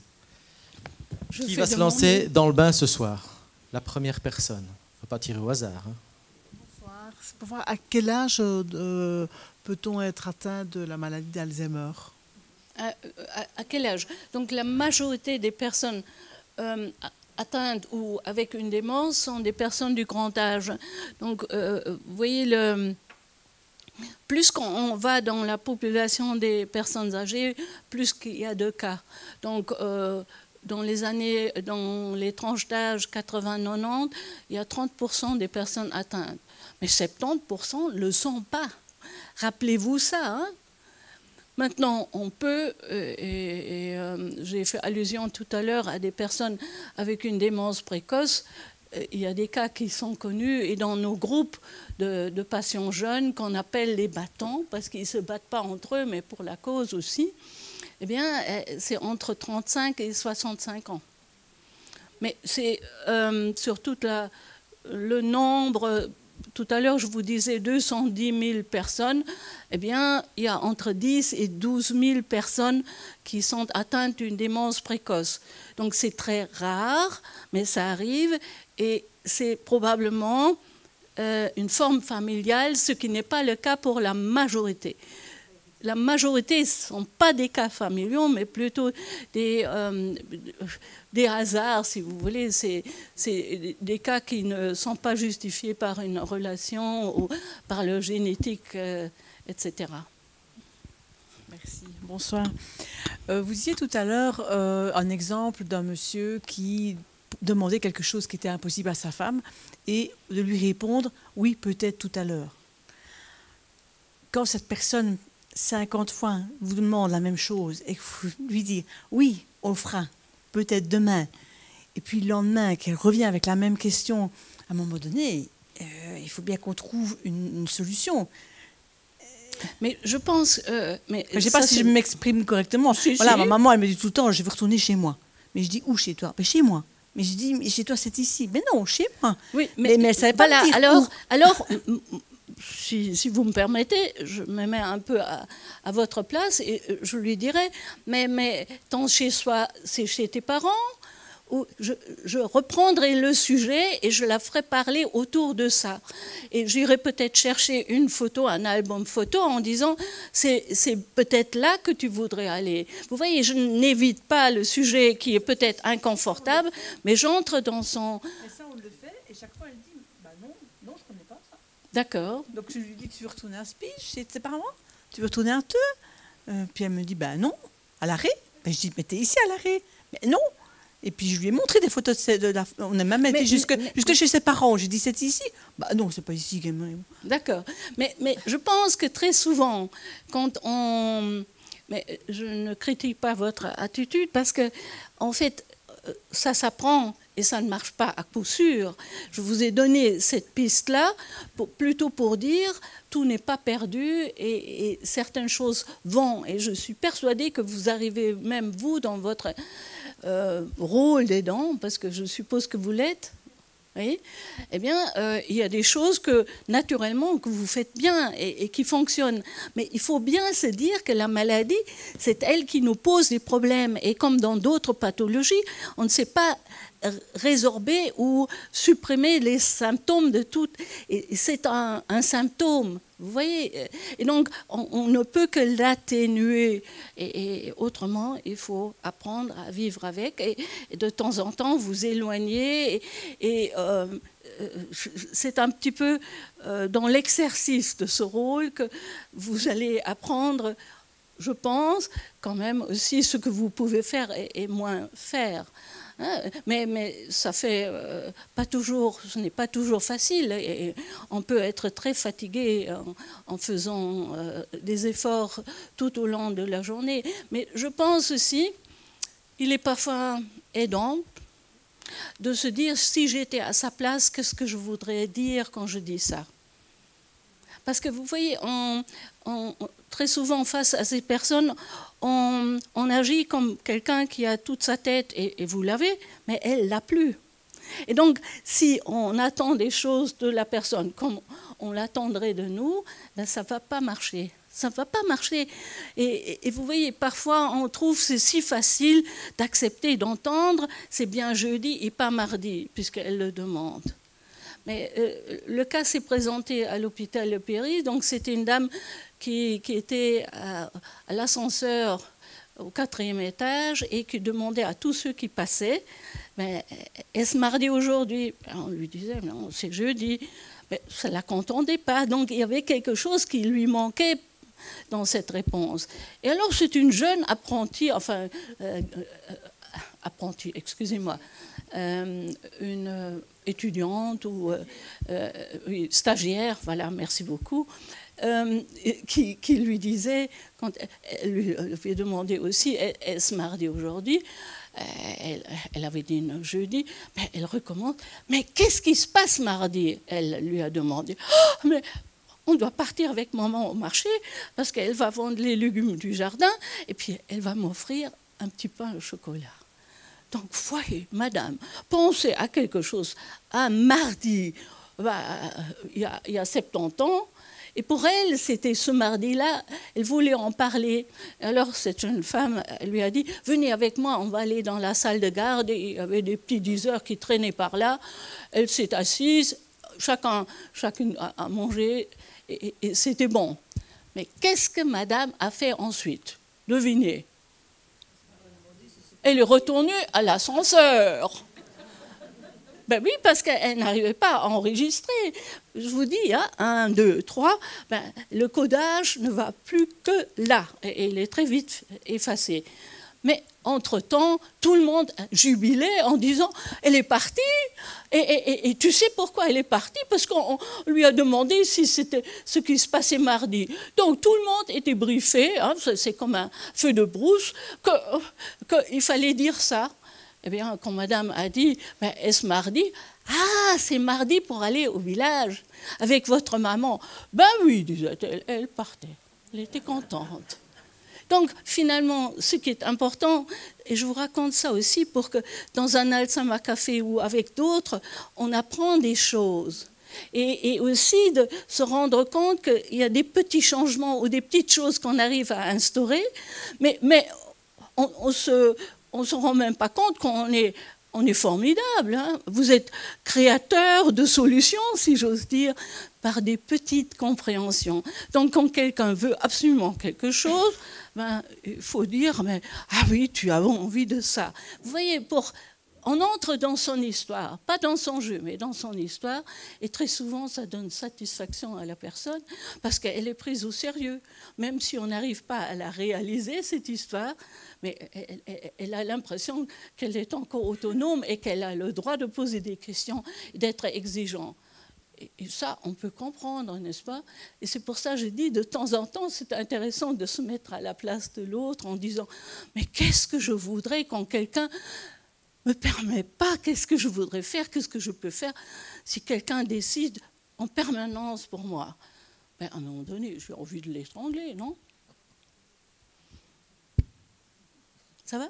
Qui va se lancer dans le bain ce soir? La première personne. Il ne faut pas tirer au hasard. Bonsoir. C'est pour voir à quel âge peut-on être atteint de la maladie d'Alzheimer? À quel âge? Donc la majorité des personnes atteintes ou avec une démence sont des personnes du grand âge. Donc vous voyez, plus qu'on va dans la population des personnes âgées, plus qu'il y a de cas. Donc dans les tranches d'âge 80-90, il y a 30% des personnes atteintes. Mais 70% ne le sont pas. Rappelez-vous ça, hein? Maintenant, on peut, j'ai fait allusion tout à l'heure à des personnes avec une démence précoce. Il y a des cas qui sont connus et dans nos groupes de patients jeunes qu'on appelle les battants, parce qu'ils ne se battent pas entre eux, mais pour la cause aussi, eh bien, c'est entre 35 et 65 ans. Mais c'est sur tout le nombre... Tout à l'heure, je vous disais 210 000 personnes. Eh bien, il y a entre 10 et 12 000 personnes qui sont atteintes d'une démence précoce. Donc, c'est très rare, mais ça arrive. Et c'est probablement une forme familiale, ce qui n'est pas le cas pour la majorité. La majorité ne sont pas des cas familiaux, mais plutôt des hasards, si vous voulez. C'est des cas qui ne sont pas justifiés par une relation ou par le génétique, etc. Merci. Bonsoir. Vous disiez tout à l'heure un exemple d'un monsieur qui demandait quelque chose qui était impossible à sa femme et de lui répondre « oui, peut-être tout à l'heure ». Quand cette personne 50 fois vous demande la même chose et que vous lui dites « oui, on le fera, peut-être demain », et puis le lendemain qu'elle revient avec la même question, à un moment donné, il faut bien qu'on trouve une solution. Mais je pense... je ne sais pas si je m'exprime correctement. Voilà, ma maman, elle me dit tout le temps « je vais retourner chez moi ». Mais je dis « où chez toi ?» « Chez moi ». Mais je dis « chez toi, c'est ici ». « Mais non, chez moi ». Oui, mais elle ne savait pas voilà, dire alors si vous me permettez, je me mets un peu à votre place et je lui dirais, mais ton chez-soi, c'est chez tes parents? Ou je reprendrai le sujet et je la ferai parler autour de ça. Et j'irai peut-être chercher une photo, un album photo, en disant, c'est peut-être là que tu voudrais aller. Vous voyez, je n'évite pas le sujet qui est peut-être inconfortable, mais j'entre dans son... Et ça, on le fait, et chaque fois, elle dit, bah non, je ne connais pas ça. D'accord. Donc je lui dis, tu veux retourner un speech chez tes parents? Tu veux retourner un peu? Puis elle me dit, bah non, à l'arrêt. Ben, je dis, mais t'es ici à l'arrêt? Mais non. Et puis je lui ai montré des photos on a même été jusque chez ses parents. J'ai dit, c'est ici? Bah non, c'est pas ici. D'accord. Mais je pense que très souvent, quand on... Mais je ne critique pas votre attitude parce que, en fait, ça s'apprend et ça ne marche pas à coup sûr. Je vous ai donné cette piste-là plutôt pour dire tout n'est pas perdu et certaines choses vont. Et je suis persuadée que vous arrivez, même vous, dans votre rôle d'aidant, parce que je suppose que vous l'êtes, oui, eh bien, il y a des choses que, naturellement, que vous faites bien et qui fonctionnent. Mais il faut bien se dire que la maladie, c'est elle qui nous pose des problèmes. Et comme dans d'autres pathologies, on ne sait pas résorber ou supprimer les symptômes de toutes. Et c'est un symptôme, vous voyez. Et donc, on ne peut que l'atténuer. Et autrement, il faut apprendre à vivre avec et de temps en temps vous éloigner. C'est un petit peu dans l'exercice de ce rôle que vous allez apprendre, je pense, quand même aussi ce que vous pouvez faire et moins faire. Mais ça fait pas toujours, ce n'est pas toujours facile et on peut être très fatigué en faisant des efforts tout au long de la journée. Mais je pense aussi, il est parfois aidant de se dire, si j'étais à sa place, qu'est-ce que je voudrais dire quand je dis ça? Parce que vous voyez, très souvent face à ces personnes, on agit comme quelqu'un qui a toute sa tête, et vous l'avez, mais elle ne l'a plus. Et donc, si on attend des choses de la personne comme on l'attendrait de nous, ben ça ne va pas marcher. Ça ne va pas marcher. Et vous voyez, parfois, on trouve c'est si facile d'accepter, d'entendre, c'est bien jeudi et pas mardi, puisqu'elle le demande. Mais le cas s'est présenté à l'hôpital Le Péry, donc c'était une dame qui était à l'ascenseur au 4e étage et qui demandait à tous ceux qui passaient, mais est-ce mardi aujourd'hui? On lui disait, non, c'est jeudi. Mais ça ne la contendait pas, donc il y avait quelque chose qui lui manquait dans cette réponse. Et alors c'est une jeune apprentie, excusez-moi, une étudiante ou stagiaire, voilà, merci beaucoup, qui lui disait, quand elle lui avait demandé aussi, est-ce mardi aujourd'hui? Elle avait dit non, jeudi, mais elle recommence, mais qu'est-ce qui se passe mardi? Elle lui a demandé, oh, mais on doit partir avec maman au marché parce qu'elle va vendre les légumes du jardin et puis elle va m'offrir un petit pain au chocolat. Donc, voyez, madame, pensez à quelque chose. Un mardi, il y a 70 ans, et pour elle, c'était ce mardi-là, elle voulait en parler. Alors, cette jeune femme, elle lui a dit, venez avec moi, on va aller dans la salle de garde. Et il y avait des petits diseurs qui traînaient par là. Elle s'est assise, chacune a mangé, et c'était bon. Mais qu'est-ce que madame a fait ensuite? Devinez. Elle est retournée à l'ascenseur. Ben oui, parce qu'elle n'arrivait pas à enregistrer. Je vous dis, 1, 2, 3, le codage ne va plus que là. Et il est très vite effacé. Mais entre-temps, tout le monde jubilait en disant « Elle est partie !» et tu sais pourquoi elle est partie? Parce qu'on lui a demandé si c'était ce qui se passait mardi. Donc tout le monde était briefé, hein, c'est comme un feu de brousse, qu'il fallait dire ça. Eh bien, quand madame a dit « Est-ce mardi ?» « Ah, c'est mardi pour aller au village avec votre maman. » Ben oui, disait-elle, elle partait. Elle était contente. Donc, finalement, ce qui est important, et je vous raconte ça aussi pour que dans un Alzheimer Café ou avec d'autres, on apprend des choses. Et aussi de se rendre compte qu'il y a des petits changements ou des petites choses qu'on arrive à instaurer, mais on se rend même pas compte qu'on est formidable. Hein. Vous êtes créateur de solutions, si j'ose dire, par des petites compréhensions. Donc, quand quelqu'un veut absolument quelque chose, il faut dire, ah oui, tu as envie de ça. Vous voyez, on entre dans son histoire, pas dans son jeu, mais dans son histoire, et très souvent, ça donne satisfaction à la personne, parce qu'elle est prise au sérieux, même si on n'arrive pas à la réaliser, cette histoire, mais elle a l'impression qu'elle est encore autonome et qu'elle a le droit de poser des questions et d'être exigeante. Et ça, on peut comprendre, n'est-ce pas? Et c'est pour ça que je dis, de temps en temps, c'est intéressant de se mettre à la place de l'autre en disant « Mais qu'est-ce que je voudrais quand quelqu'un ne me permet pas? Qu'est-ce que je voudrais faire? Qu'est-ce que je peux faire si quelqu'un décide en permanence pour moi ?» À un moment donné, j'ai envie de l'étrangler, non? Ça va?